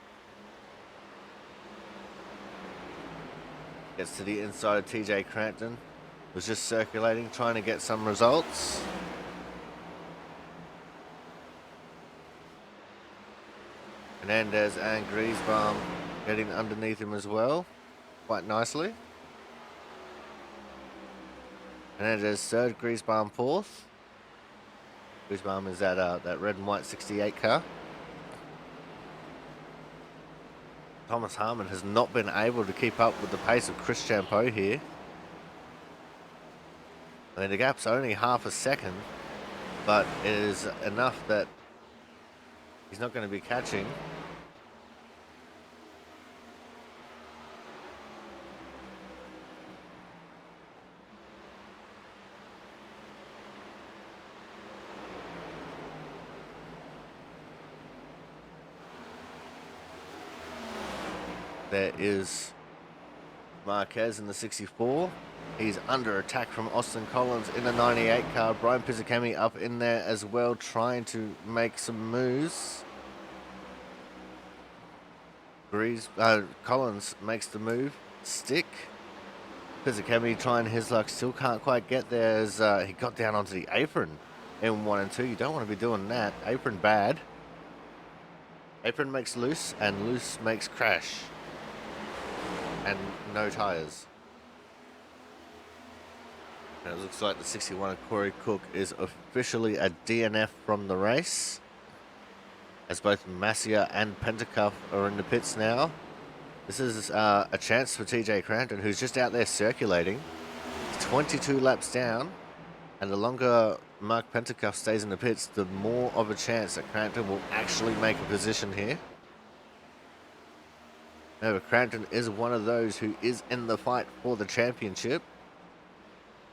Gets to the inside of TJ Crampton. Was just circulating, trying to get some results. Hernandez and Griesbaum getting underneath him as well, quite nicely. Hernandez third, Griesbaum fourth. Griesbaum is that red and white 68 car. Thomas Harmon has not been able to keep up with the pace of Chris Champeau here. I mean, the gap's only half a second, but it is enough that he's not going to be catching. There is Marquez in the 64. He's under attack from Austin Collins in the 98 car. Brian Pizzicami up in there as well, trying to make some moves. Collins makes the move. Stick. Pizzicami trying his luck. Still can't quite get there as he got down onto the apron in 1 and 2. You don't want to be doing that. Apron bad. Apron makes loose, and loose makes crash. And no tyres. And it looks like the 61 of Corey Cook is officially a DNF from the race, as both Masia and Pentacuff are in the pits now. This is a chance for TJ Crampton, who's just out there circulating. He's 22 laps down, and the longer Mark Pentacuff stays in the pits, the more of a chance that Crampton will actually make a position here. However, Crampton is one of those who is in the fight for the championship.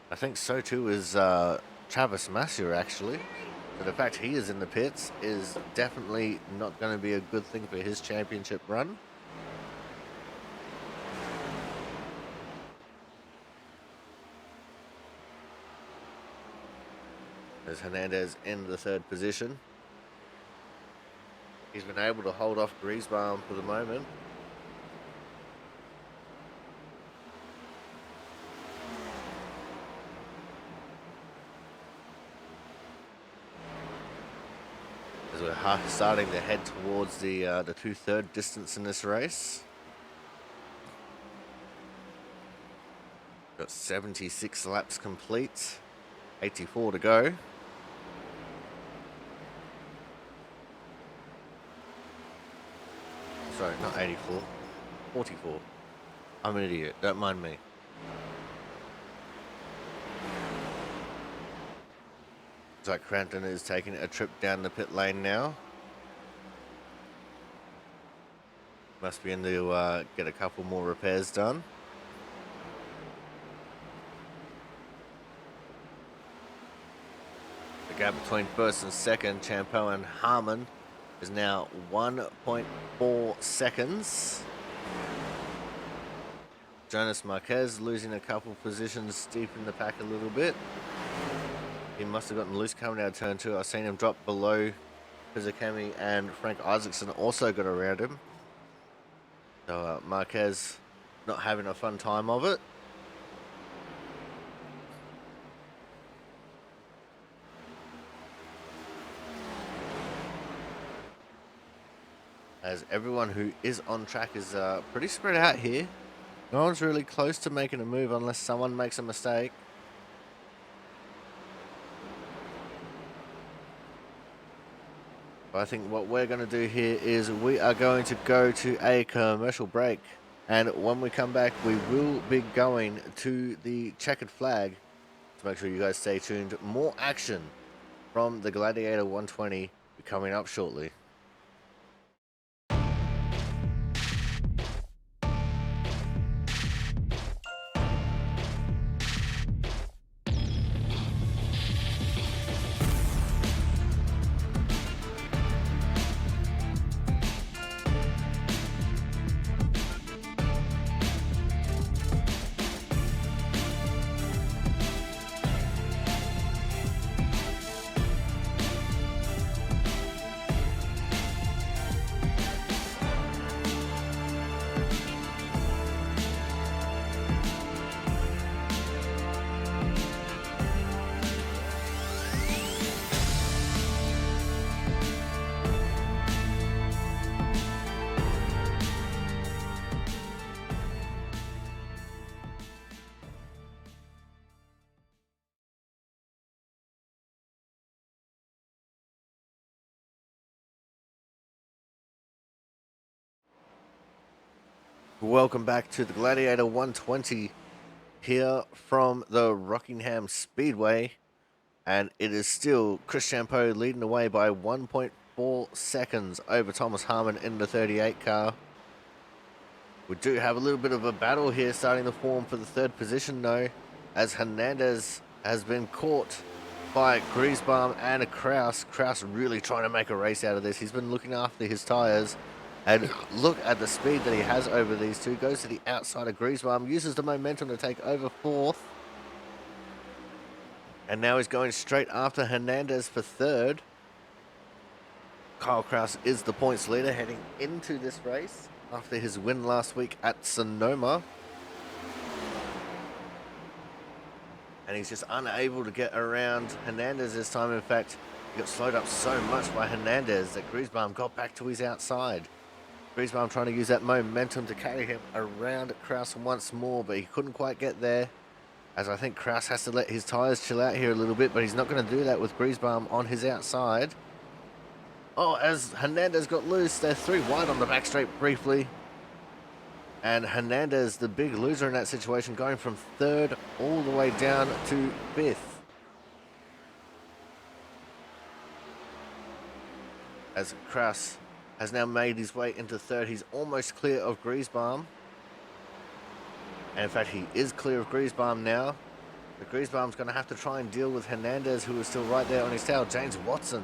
I think so too is Travis Masia, actually. So the fact he is in the pits is definitely not going to be a good thing for his championship run. There's Hernandez in the third position. He's been able to hold off Griesbaum for the moment. As we're starting to head towards the 2/3 distance in this race. Got 76 laps complete, 84 to go. Sorry, not 84, 44. I'm an idiot, don't mind me. Looks like Crampton is taking a trip down the pit lane now. Must be in to get a couple more repairs done. The gap between first and second, Champeau and Harmon, is now 1.4 seconds. Jonas Marquez losing a couple positions deep in the pack a little bit. He must have gotten loose coming out of turn 2. I've seen him drop below Pizzicami, and Frank Isaacson also got around him. So Marquez not having a fun time of it. As everyone who is on track is pretty spread out here. No one's really close to making a move unless someone makes a mistake. I think what we're going to do here is we are going to go to a commercial break. And when we come back, we will be going to the checkered flag. So make sure you guys stay tuned. More action from the Gladiator 120 coming up shortly. Welcome back to the Gladiator 120 here from the Rockingham Speedway. And it is still Chris Champeau leading the way by 1.4 seconds over Thomas Harmon in the 38 car. We do have a little bit of a battle here starting to form for the third position though, as Hernandez has been caught by Griesbaum and Kraus. Kraus really trying to make a race out of this. He's been looking after his tyres. And look at the speed that he has over these two. Goes to the outside of Griesbaum, uses the momentum to take over fourth. And now he's going straight after Hernandez for third. Kyle Kraus is the points leader heading into this race after his win last week at Sonoma. And he's just unable to get around Hernandez this time. In fact, he got slowed up so much by Hernandez that Griesbaum got back to his outside. Griesbaum trying to use that momentum to carry him around Kraus once more, but he couldn't quite get there. As I think Kraus has to let his tyres chill out here a little bit, but he's not going to do that with Griesbaum on his outside. Oh, as Hernandez got loose, they're three wide on the back straight briefly. And Hernandez, the big loser in that situation, going from third all the way down to fifth. As Kraus has now made his way into third. He's almost clear of Griesbaum. And in fact, he is clear of Griesbaum now. But Griesbaum's going to have to try and deal with Hernandez, who is still right there on his tail. James Watson,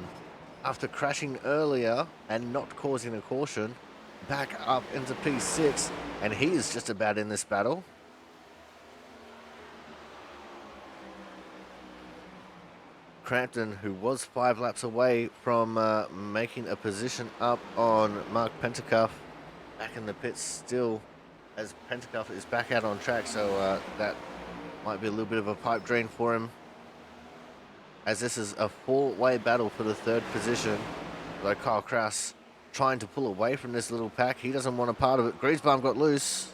after crashing earlier and not causing a caution, back up into P6. And he is just about in this battle. Crampton, who was 5 laps away from making a position up on Mark Pentecoff, back in the pits still, as Pentecoff is back out on track, so that might be a little bit of a pipe dream for him, as this is a 4-way battle for the third position. Though Kyle Kraus trying to pull away from this little pack, he doesn't want a part of it. Griesbaum got loose,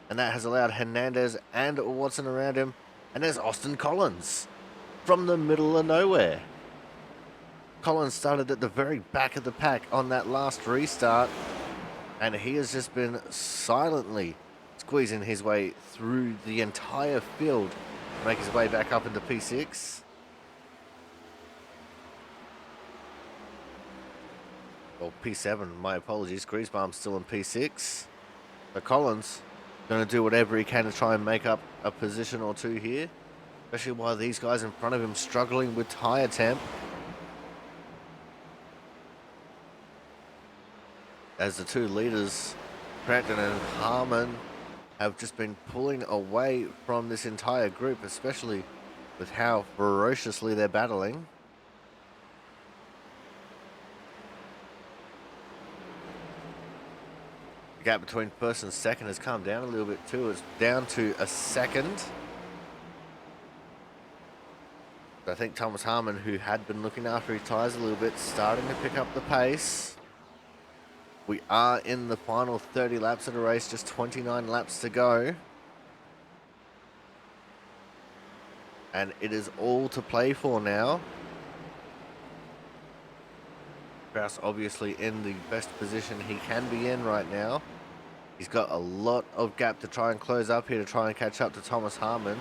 and that has allowed Hernandez and Watson around him. And there's Austin Collins from the middle of nowhere. Collins started at the very back of the pack on that last restart, and he has just been silently squeezing his way through the entire field to make his way back up into P6. Or P7, my apologies. Griesbaum's still in P6. But Collins going to do whatever he can to try and make up a position or two here, especially while these guys in front of him struggling with tire temp. As the two leaders, Crampton and Harmon, have just been pulling away from this entire group, especially with how ferociously they're battling. The gap between first and second has come down a little bit too. It's down to a second. I think Thomas Harmon, who had been looking after his tyres a little bit, starting to pick up the pace. We are in the final 30 laps of the race, just 29 laps to go. And it is all to play for now. Kraus obviously in the best position he can be in right now. He's got a lot of gap to try and close up here to try and catch up to Thomas Harmon.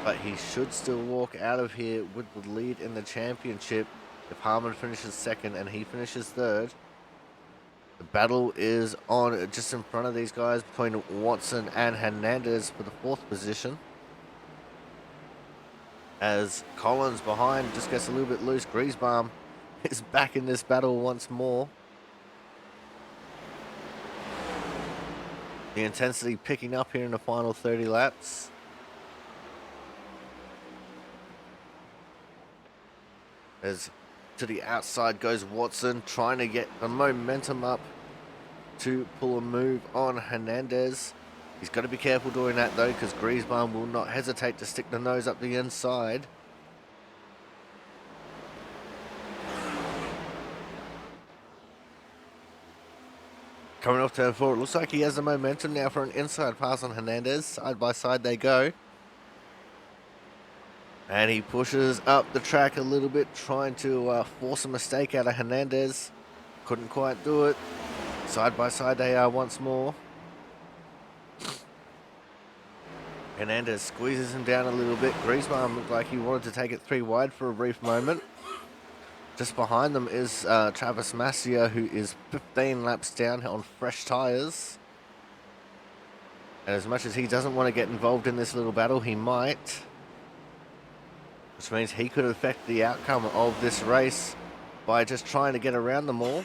But he should still walk out of here with the lead in the championship if Harmon finishes second and he finishes third. The battle is on just in front of these guys between Watson and Hernandez for the fourth position. As Collins behind just gets a little bit loose, Griesbaum is back in this battle once more. The intensity picking up here in the final 30 laps. As to the outside goes Watson, trying to get the momentum up to pull a move on Hernandez. He's got to be careful doing that though, because Griesbaum will not hesitate to stick the nose up the inside. Coming off turn 4, it looks like he has the momentum now for an inside pass on Hernandez. Side by side they go. And he pushes up the track a little bit, trying to force a mistake out of Hernandez. Couldn't quite do it. Side by side they are once more. Hernandez squeezes him down a little bit. Griesbaum looked like he wanted to take it 3 wide for a brief moment. Just behind them is Travis Massier, who is 15 laps down on fresh tyres. And as much as he doesn't want to get involved in this little battle, he might. Which means he could affect the outcome of this race by just trying to get around them all.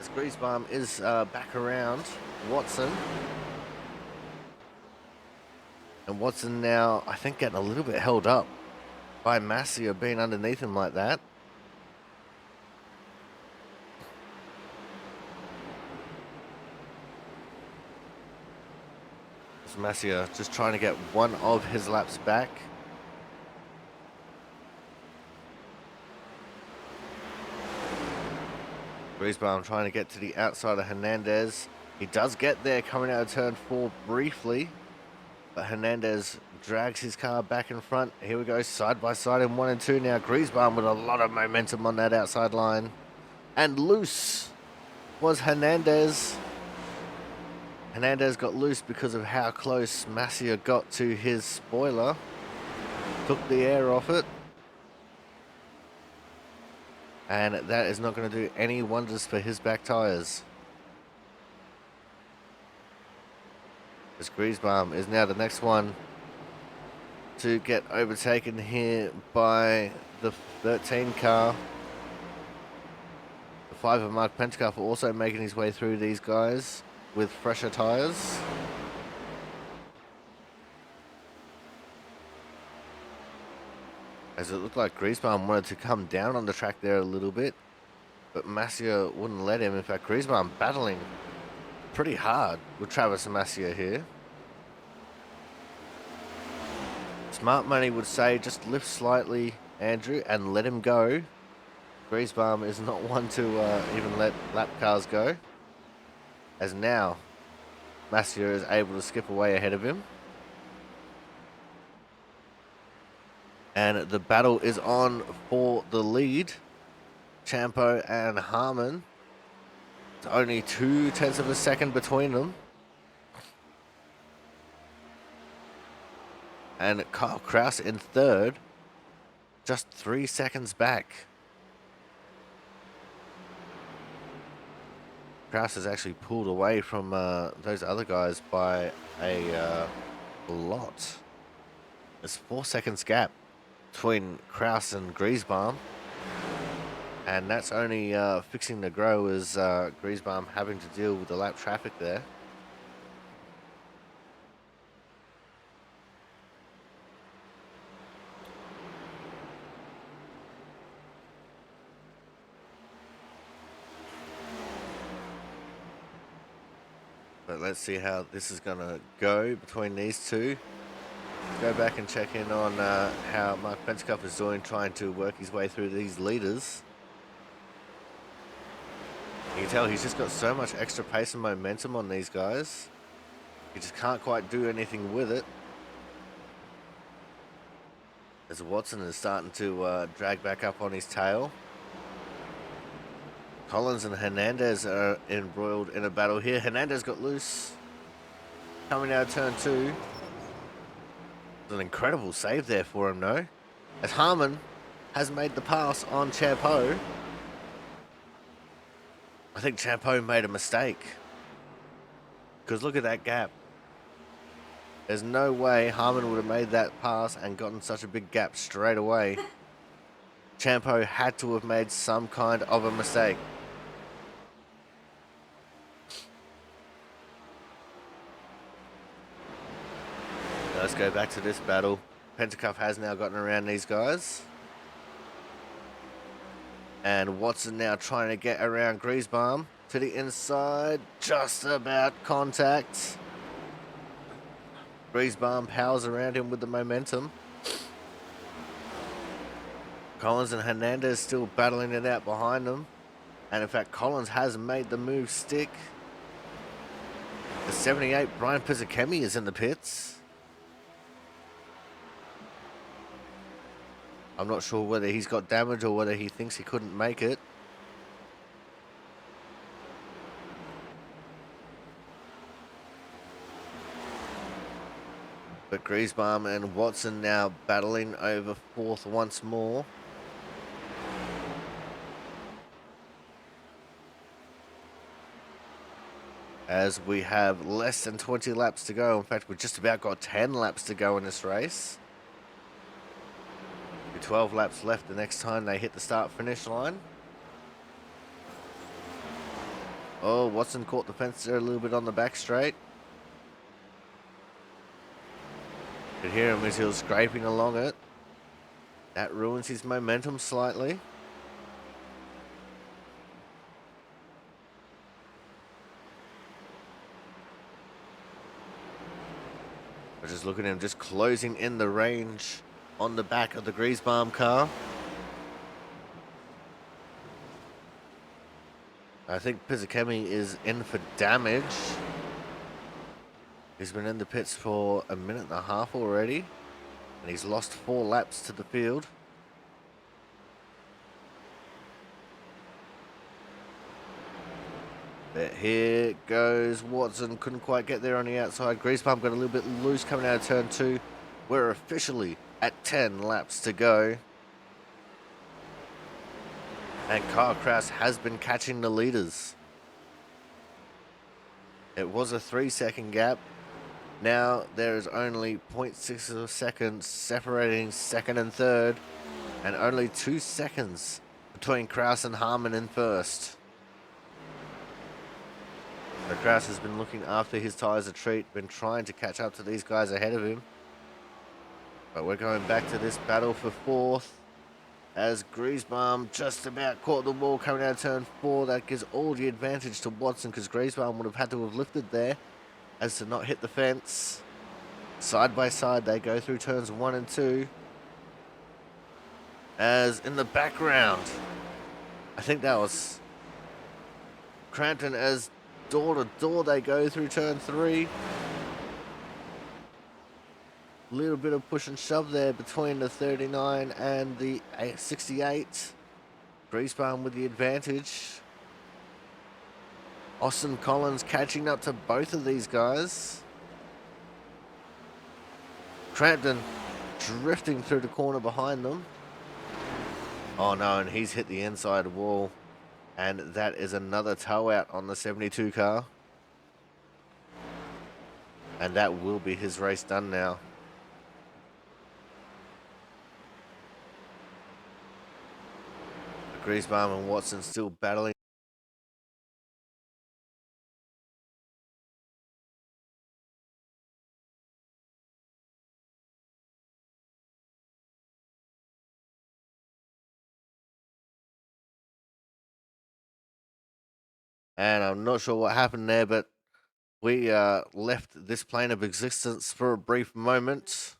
As Griesbaum is back around Watson. And Watson now, I think, getting a little bit held up by Massier being underneath him like that. Massier just trying to get one of his laps back. Griesbaum trying to get to the outside of Hernandez. He does get there coming out of turn 4 briefly, but Hernandez drags his car back in front. Here we go, side by side in 1 and 2 now. Griesbaum with a lot of momentum on that outside line. And loose was Hernandez. Hernandez got loose because of how close Massier got to his spoiler. Took the air off it. And that is not going to do any wonders for his back tyres. As Griesbaum is now the next one to get overtaken here by the 13 car. The 5 of Mark Pentcalf also making his way through these guys with fresher tyres. As it looked like Griesbaum wanted to come down on the track there a little bit, but Massier wouldn't let him. In fact, Griesbaum battling pretty hard with Travis Massier here. Smart money would say just lift slightly, Andrew, and let him go. Griesbaum is not one to even let lap cars go. As now, Massier is able to skip away ahead of him. And the battle is on for the lead. Champo and Harmon. It's only 0.2 of a second between them. And Kyle Kraus in third. Just 3 seconds back. Kraus has actually pulled away from those other guys by a lot. There's 4 seconds gap between Kraus and Griesbaum. And that's only fixing the grow as Griesbaum having to deal with the lap traffic there. But let's see how this is going to go between these two. Go back and check in on how Mark Pentecoff is doing, trying to work his way through these leaders. You can tell he's just got so much extra pace and momentum on these guys. He just can't quite do anything with it. As Watson is starting to drag back up on his tail. Collins and Hernandez are embroiled in a battle here. Hernandez got loose. Coming out of turn 2. It's an incredible save there for him, no? As Harmon has made the pass on Champeau. I think Champeau made a mistake. Because look at that gap. There's no way Harmon would have made that pass and gotten such a big gap straight away. Champeau had to have made some kind of a mistake. Let's go back to this battle. Pentacuff has now gotten around these guys. And Watson now trying to get around Griesbaum to the inside. Just about contact. Griesbaum powers around him with the momentum. Collins and Hernandez still battling it out behind them. And in fact, Collins has made the move stick. The 78, Brian Pizzakemi, is in the pits. I'm not sure whether he's got damage or whether he thinks he couldn't make it. But Griesbaum and Watson now battling over 4th once more. As we have less than 20 laps to go. In fact, we've just about got 10 laps to go in this race. 12 laps left the next time they hit the start-finish line. Oh, Watson caught the fence there a little bit on the back straight. You could hear him as he was scraping along it. That ruins his momentum slightly. But just look at him just closing in the range on the back of the Griesbaum car. I think Pizzakemi is in for damage. He's been in the pits for a minute and a half already. And he's lost 4 laps to the field. But here goes Watson. Couldn't quite get there on the outside. Griesbaum got a little bit loose coming out of turn 2. We're officially at 10 laps to go. And Kyle Kraus has been catching the leaders. It was a 3-second gap. Now there is only 0.6 of a second separating second and third. And only 2 seconds between Kraus and Harmon in first. So Kraus has been looking after his tyres a treat. Been trying to catch up to these guys ahead of him. But we're going back to this battle for 4th. As Griesbaum just about caught the wall coming out of turn 4. That gives all the advantage to Watson because Griesbaum would have had to have lifted there as to not hit the fence. Side by side they go through turns 1 and 2. As in the background, I think that was Crampton, as door to door they go through turn 3. Little bit of push and shove there between the 39 and the 68. Griesbaum with the advantage. Austin Collins catching up to both of these guys. Crampton drifting through the corner behind them. Oh no, and he's hit the inside wall. And that is another tow out on the 72 car. And that will be his race done now. Griesbaum and Watson still battling. And I'm not sure what happened there, but we left this plane of existence for a brief moment.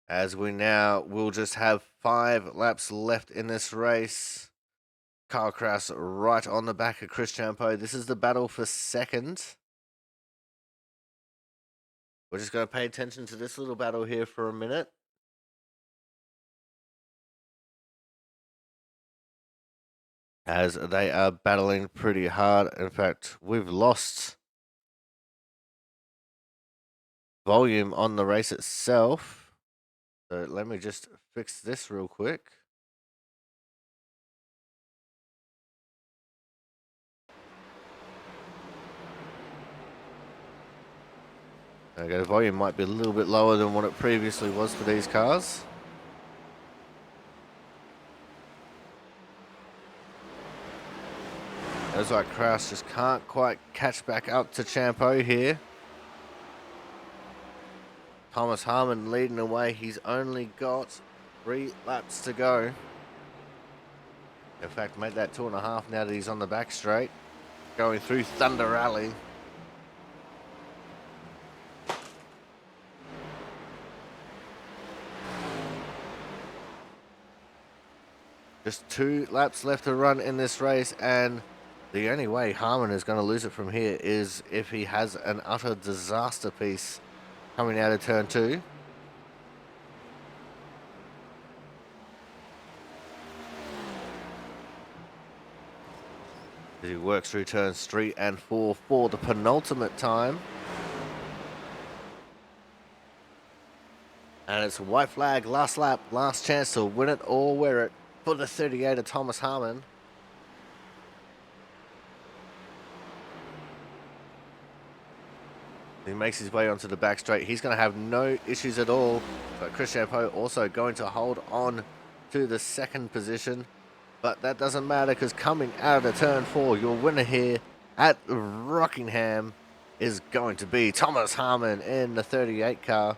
As we now will just have 5 laps left in this race. Carl Kraus right on the back of Chris Champeau. This is the battle for second. We're just going to pay attention to this little battle here for a minute. As they are battling pretty hard. In fact, we've lost volume on the race itself. So let me just fix this real quick. Okay, the volume might be a little bit lower than what it previously was for these cars. Looks like Kraus just can't quite catch back up to Champeau here. Thomas Harmon leading the way. He's only got 3 laps to go. In fact, made that 2.5 now that he's on the back straight. Going through Thunder Alley. Just 2 laps left to run in this race, and the only way Harmon is going to lose it from here is if he has an utter disaster piece coming out of turn 2. As he works through turns 3 and 4 for the penultimate time. And it's a white flag, last lap, last chance to win it or wear it for the 38 of Thomas Harmon. He makes his way onto the back straight. He's going to have no issues at all. But Chris Champeau also going to hold on to the second position. But that doesn't matter because coming out of the turn 4, your winner here at Rockingham is going to be Thomas Harmon in the 38 car.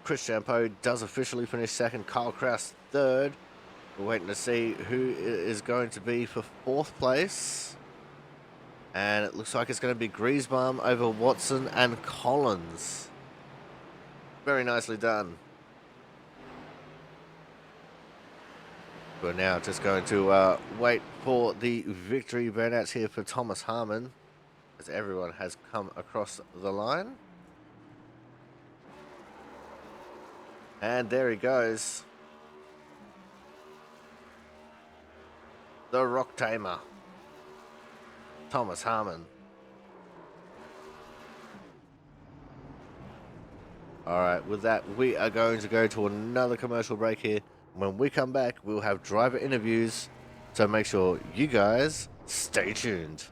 Chris Champeau does officially finish second. Carl Kraus third. We're waiting to see who is going to be for 4th place. And it looks like it's going to be Griesbaum over Watson and Collins. Very nicely done. We're now just going to wait for the victory burnouts here for Thomas Harmon, as everyone has come across the line. And there he goes. The Rock Tamer, Thomas Harmon. Alright, with that, we are going to go to another commercial break here. When we come back, we'll have driver interviews, so make sure you guys stay tuned.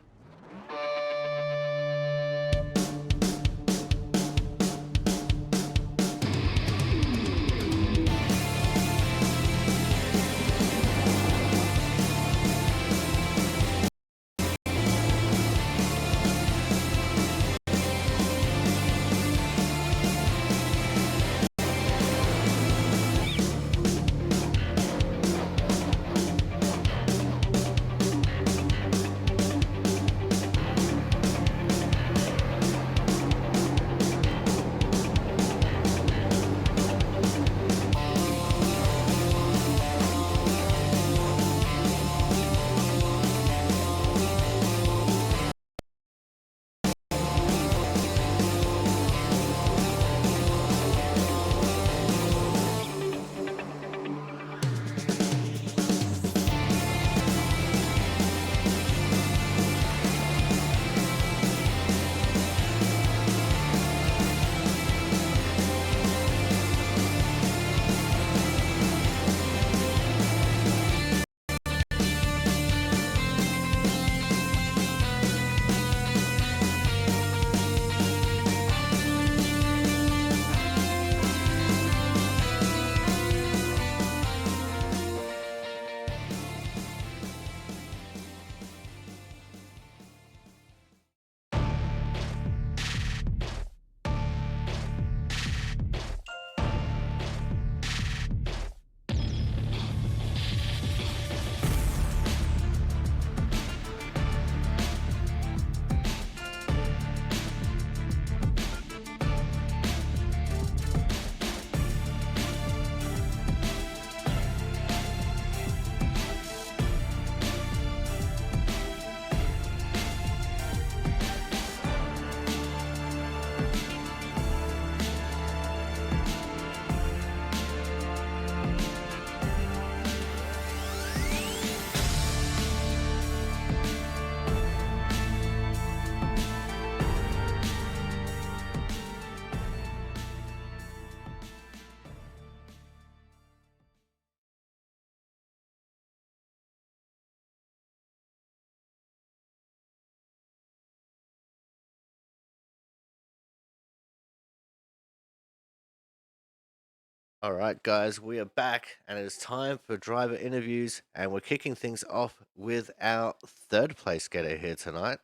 All right, guys, we are back, and it's time for driver interviews. And we're kicking things off with our third place getter here tonight.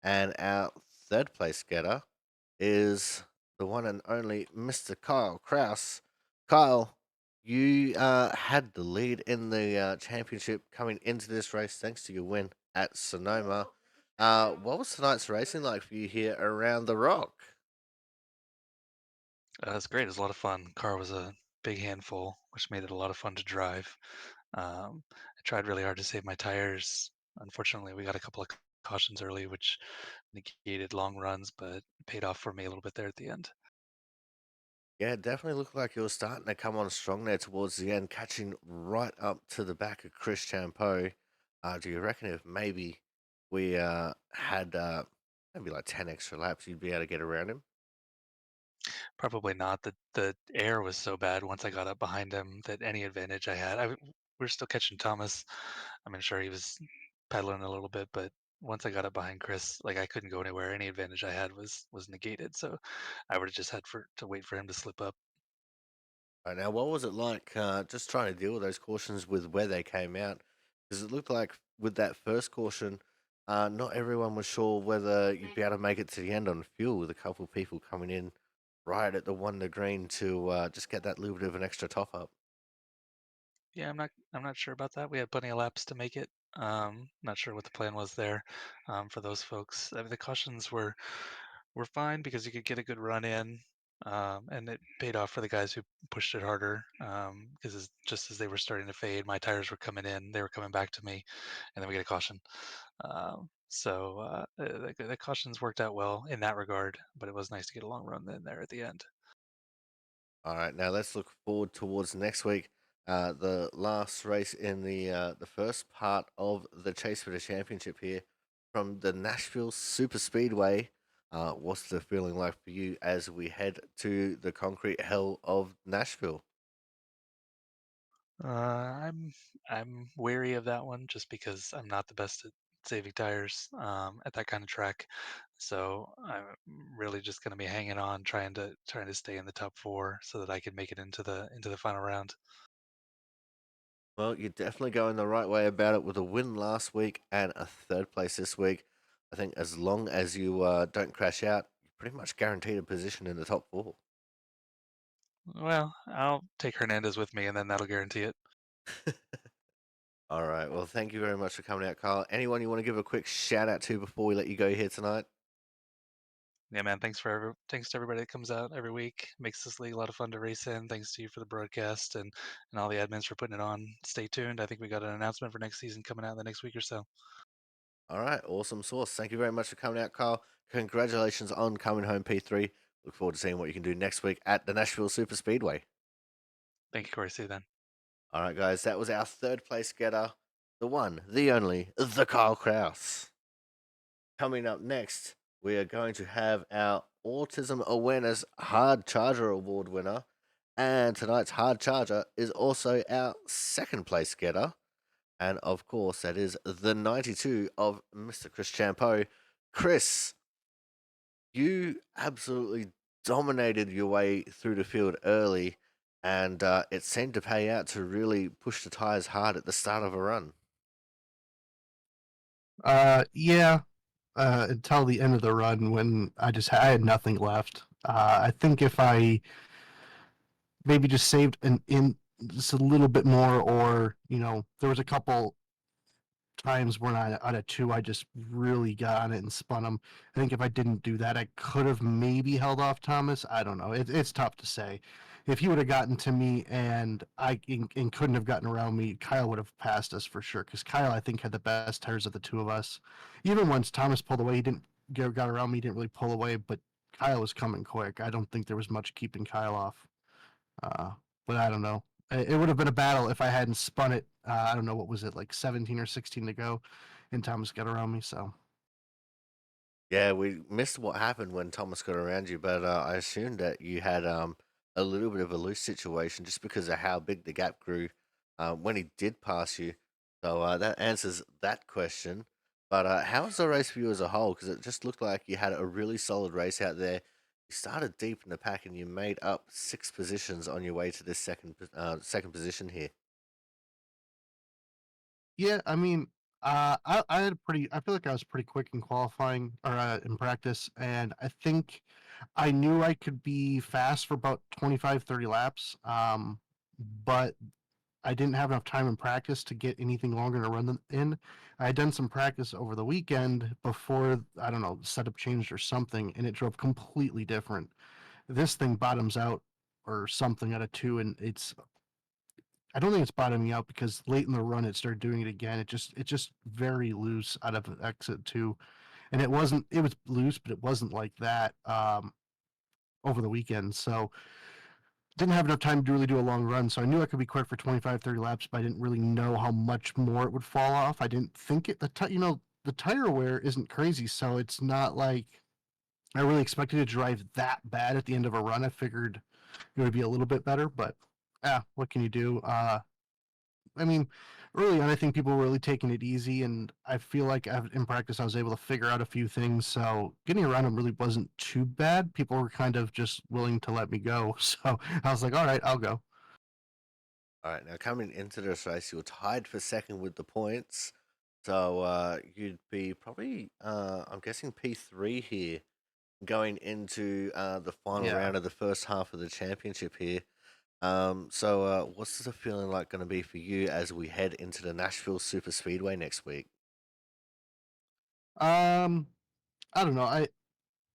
And our third place getter is the one and only Mr. Kyle Kraus. Kyle, you had the lead in the championship coming into this race thanks to your win at Sonoma. What was tonight's racing like for you here around the Rock? It's great. It was a lot of fun. Car was a big handful, which made it a lot of fun to drive. I tried really hard to save my tires. Unfortunately, we got a couple of cautions early, which negated long runs, but paid off for me a little bit there at the end. Yeah, it definitely looked like you were starting to come on strong there towards the end, catching right up to the back of Chris Champeau. Do you reckon if maybe we had maybe like 10 extra laps, you'd be able to get around him? Probably not. The air was so bad once I got up behind him that any advantage I had, we're still catching Thomas. I mean, sure he was pedaling a little bit, but once I got up behind Chris, like I couldn't go anywhere. Any advantage I had was negated. So I would have just had for to wait for him to slip up. Right now, what was it like just trying to deal with those cautions with where they came out? Because it looked like with that first caution, not everyone was sure whether you'd be able to make it to the end on fuel, with a couple of people coming in right at the one to green to just get that little bit of an extra top up. Yeah, I'm not sure about that. We had plenty of laps to make it. Not sure what the plan was there for those folks. I mean, the cautions were fine because you could get a good run in, and it paid off for the guys who pushed it harder. Because just as they were starting to fade, my tires were coming in. They were coming back to me, and then we get a caution. The cautions worked out well in that regard, but it was nice to get a long run in there at the end. All right, now let's look forward towards next week. The last race in the first part of the chase for the championship here from the Nashville Super Speedway. What's the feeling like for you as we head to the concrete hell of Nashville? Uh, I'm wary of that one just because I'm not the best at saving tires at that kind of track. So I'm really just going to be hanging on, trying to stay in the top four so that I can make it into the final round. Well, you're definitely going the right way about it with a win last week and a third place this week. I think as long as you don't crash out, you're pretty much guaranteed a position in the top four. Well, I'll take Hernandez with me, and then that'll guarantee it. All right. Well, thank you very much for coming out, Carl. Anyone you want to give a quick shout out to before we let you go here tonight? Yeah, man. Thanks to everybody that comes out every week. Makes this league a lot of fun to race in. Thanks to you for the broadcast and all the admins for putting it on. Stay tuned. I think we got an announcement for next season coming out in the next week or so. All right. Awesome sauce. Thank you very much for coming out, Carl. Congratulations on coming home P3. Look forward to seeing what you can do next week at the Nashville Super Speedway. Thank you, Corey. See you then. All right, guys. That was our third place getter, the one, the only, the Carl Kraus. Coming up next, we are going to have our Autism Awareness Hard Charger Award winner. And tonight's Hard Charger is also our second place getter. And of course, that is the 92 of Mr. Chris Champeau. Chris, you absolutely dominated your way through the field early, and it seemed to pay out to really push the tires hard at the start of a run. Yeah, until the end of the run when I had nothing left. I think if I maybe just saved an in just a little bit more, or there was a couple times when I out of two, I just really got on it and spun him. I think if I didn't do that, I could have maybe held off Thomas. I don't know. It's tough to say. If he would have gotten to me and and couldn't have gotten around me, Kyle would have passed us for sure. Because Kyle, I think, had the best tires of the two of us. Even once Thomas pulled away, he didn't got around me. He didn't really pull away, but Kyle was coming quick. I don't think there was much keeping Kyle off. Uh, but I don't know. It would have been a battle if I hadn't spun it. I don't know, what was it, like 17 or 16 to go, and Thomas got around me. So Yeah, we missed what happened when Thomas got around you, but I assumed that you had a little bit of a loose situation just because of how big the gap grew when he did pass you. So that answers that question. But how was the race for you as a whole? Because it just looked like you had a really solid race out there. You started deep in the pack and you made up 6 positions on your way to this second position here. Yeah, I mean, I had a pretty. I feel like I was pretty quick in qualifying or in practice, and I think I knew I could be fast for about 25, 30 laps. But I didn't have enough time in practice to get anything longer to run in. I had done some practice over the weekend before, I don't know, the setup changed or something, and it drove completely different. This thing bottoms out or something at a two, and I don't think it's bottoming out because late in the run it started doing it again. It's just very loose out of exit two, and it was loose, but it wasn't like that over the weekend. So didn't have enough time to really do a long run, so I knew I could be quick for 25, 30 laps, but I didn't really know how much more it would fall off. I didn't think the tire wear isn't crazy, so it's not like I really expected to drive that bad at the end of a run. I figured it would be a little bit better, but what can you do? I mean, early on, I think people were really taking it easy, and I feel like in practice, I was able to figure out a few things. So getting around them really wasn't too bad. People were kind of just willing to let me go. So I was like, all right, I'll go. All right, now coming into this race, you were tied for second with the points. So you'd be probably, I'm guessing, P3 here going into the final Yeah. round of the first half of the championship here. What's the feeling like going to be for you as we head into the Nashville Super Speedway next week? Um, I don't know.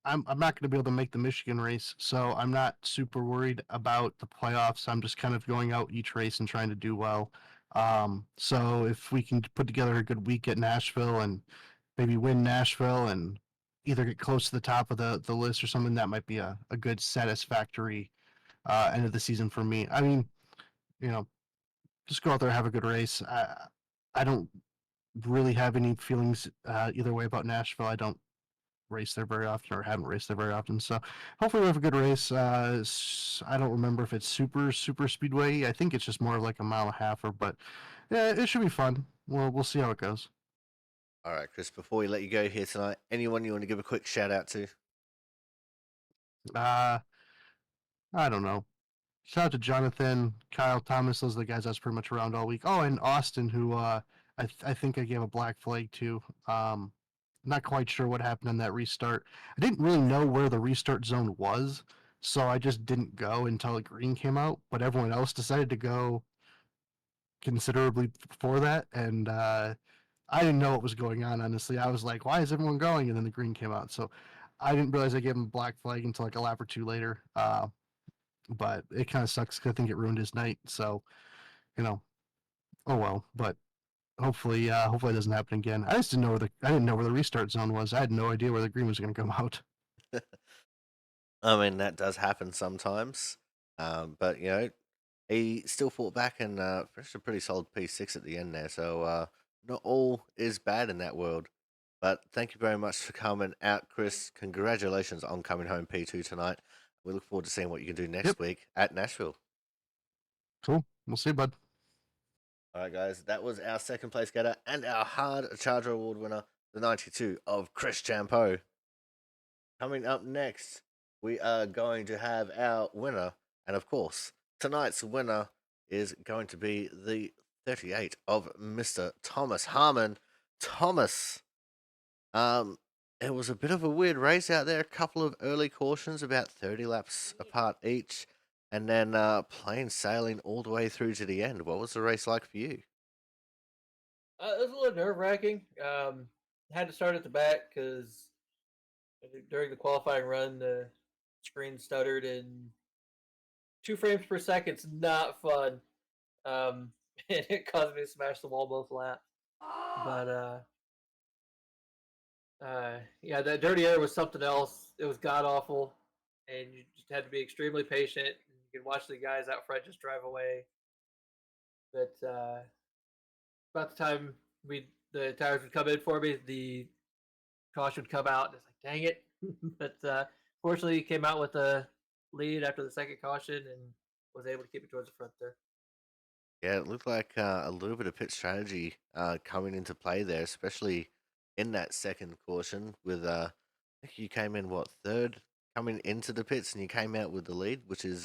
I'm not going to be able to make the Michigan race, so I'm not super worried about the playoffs. I'm just kind of going out each race and trying to do well. So if we can put together a good week at Nashville and maybe win Nashville and either get close to the top of the list or something, that might be a good satisfactory end of the season for me. I mean, you know, just go out there, have a good race. I don't really have any feelings either way about Nashville. I don't race there very often or haven't raced there very often. So hopefully we have a good race. I don't remember if it's super speedway. I think it's just more of like a mile and a half or, but yeah, it should be fun. We'll see how it goes. All right, Chris, before we let you go here tonight, anyone you want to give a quick shout out to? Uh, I don't know. Shout out to Jonathan, Kyle Thomas. Those are the guys I was pretty much around all week. Oh, and Austin, who I think I gave a black flag to. Not quite sure what happened on that restart. I didn't really know where the restart zone was, so I just didn't go until the green came out. But everyone else decided to go considerably before that, and I didn't know what was going on. Honestly, I was like, "Why is everyone going?" And then the green came out, so I didn't realize I gave him a black flag until like a lap or two later. But it kind of sucks because I think it ruined his night. So you know, oh well. But hopefully it doesn't happen again. I didn't know where the restart zone was. I had no idea where the green was going to come out. I mean, that does happen sometimes. But, he still fought back and finished a pretty solid P6 at the end there. So, not all is bad in that world. But thank you very much for coming out, Chris. Congratulations on coming home P2 tonight. We look forward to seeing what you can do Yep, next week at Nashville. cool. We'll see, bud. All right, guys, that was our second place getter and our Hard Charger Award winner, the 92 of Chris Champo. Coming up next, we are going to have our winner, and of course, tonight's winner is going to be the 38 of Mr. Thomas Harmon. Thomas, um, it was a bit of a weird race out there. A couple of early cautions, about 30 laps apart each, and then plain sailing all the way through to the end. What was the race like for you? It was a little nerve wracking. Had to start at the back because during the qualifying run, the screen stuttered and 2 frames per second's not fun. And it caused me to smash the wall both laps. But yeah, that dirty air was something else. It was god awful, and you just had to be extremely patient. You could watch the guys out front just drive away. But about the time the tires would come in for me, the caution would come out. And it's like, dang it! But fortunately, he came out with a lead after the second caution and was able to keep it towards the front there. Yeah, it looked like a little bit of pit strategy coming into play there, especially in that second caution with I think you came in what third coming into the pits and you came out with the lead, which is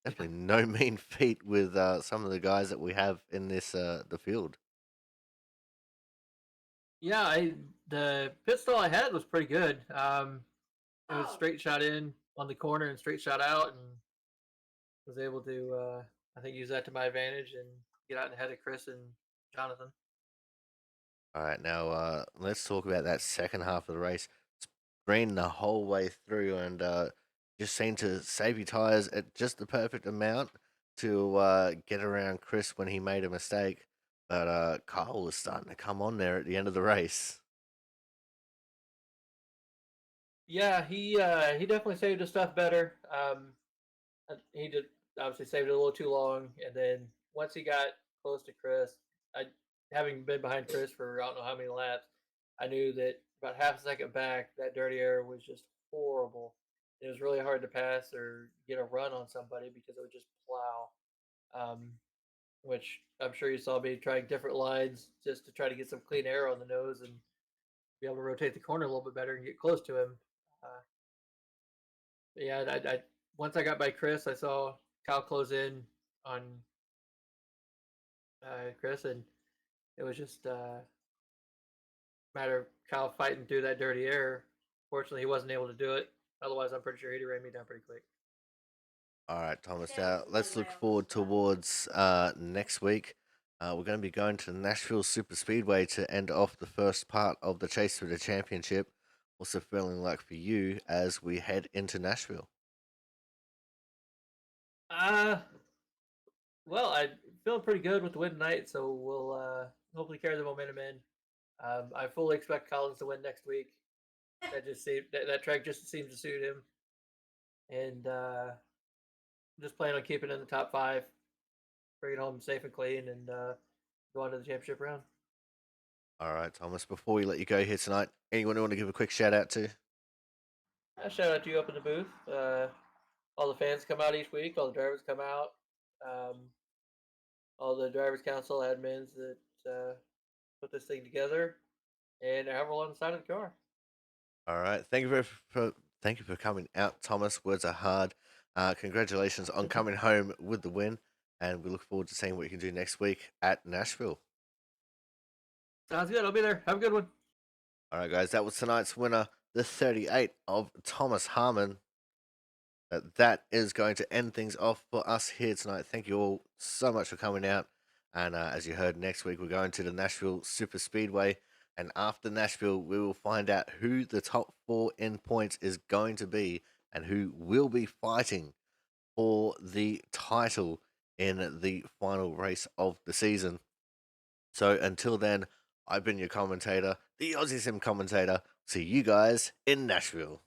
definitely no mean feat with some of the guys that we have in this the field. Yeah, the pit stall I had was pretty good. It was straight shot in on the corner and straight shot out, and was able to I think use that to my advantage and get out ahead of Chris and Jonathan. All right, now let's talk about that second half of the race. Green the whole way through and just seemed to save your tires at just the perfect amount to get around Chris when he made a mistake. But Kyle was starting to come on there at the end of the race. Yeah, he definitely saved his stuff better. He did obviously saved it a little too long, and then once he got close to Chris, I having been behind Chris for I don't know how many laps, I knew that about half a second back, that dirty air was just horrible. It was really hard to pass or get a run on somebody because it would just plow. Um, which I'm sure you saw me trying different lines just to try to get some clean air on the nose and be able to rotate the corner a little bit better and get close to him. Uh, yeah, I once I got by Chris, I saw Kyle close in on Chris, and it was just a matter of Kyle fighting through that dirty air. Fortunately, he wasn't able to do it. Otherwise, I'm pretty sure he'd have ran me down pretty quick. All right, Thomas. Now let's look forward towards next week. We're going to be going to the Nashville Super Speedway to end off the first part of the chase for the championship. What's it feeling like for you as we head into Nashville? Uh, well, I'm feeling pretty good with the win tonight, so we'll hopefully carry the momentum in. I fully expect Collins to win next week. That track just seems to suit him, and just plan on keeping it in the top five, bring it home safe and clean, and go on to the championship round. All right, Thomas. Before we let you go here tonight, anyone you want to give a quick shout out to? Shout out to you up in the booth. All the fans come out each week. All the drivers come out. Um, all the drivers' council admins that put this thing together, and everyone on the side of the car. All right. Thank you for coming out, Thomas. Words are hard. Congratulations on coming home with the win, and we look forward to seeing what you can do next week at Nashville. Sounds good. I'll be there. Have a good one. All right, guys. That was tonight's winner, the 38 of Thomas Harmon. That is going to end things off for us here tonight. Thank you all so much for coming out. And as you heard, next week we're going to the Nashville Super Speedway. And after Nashville, we will find out who the top 4 in points is going to be and who will be fighting for the title in the final race of the season. So until then, I've been your commentator, the Aussie Sim commentator. See you guys in Nashville.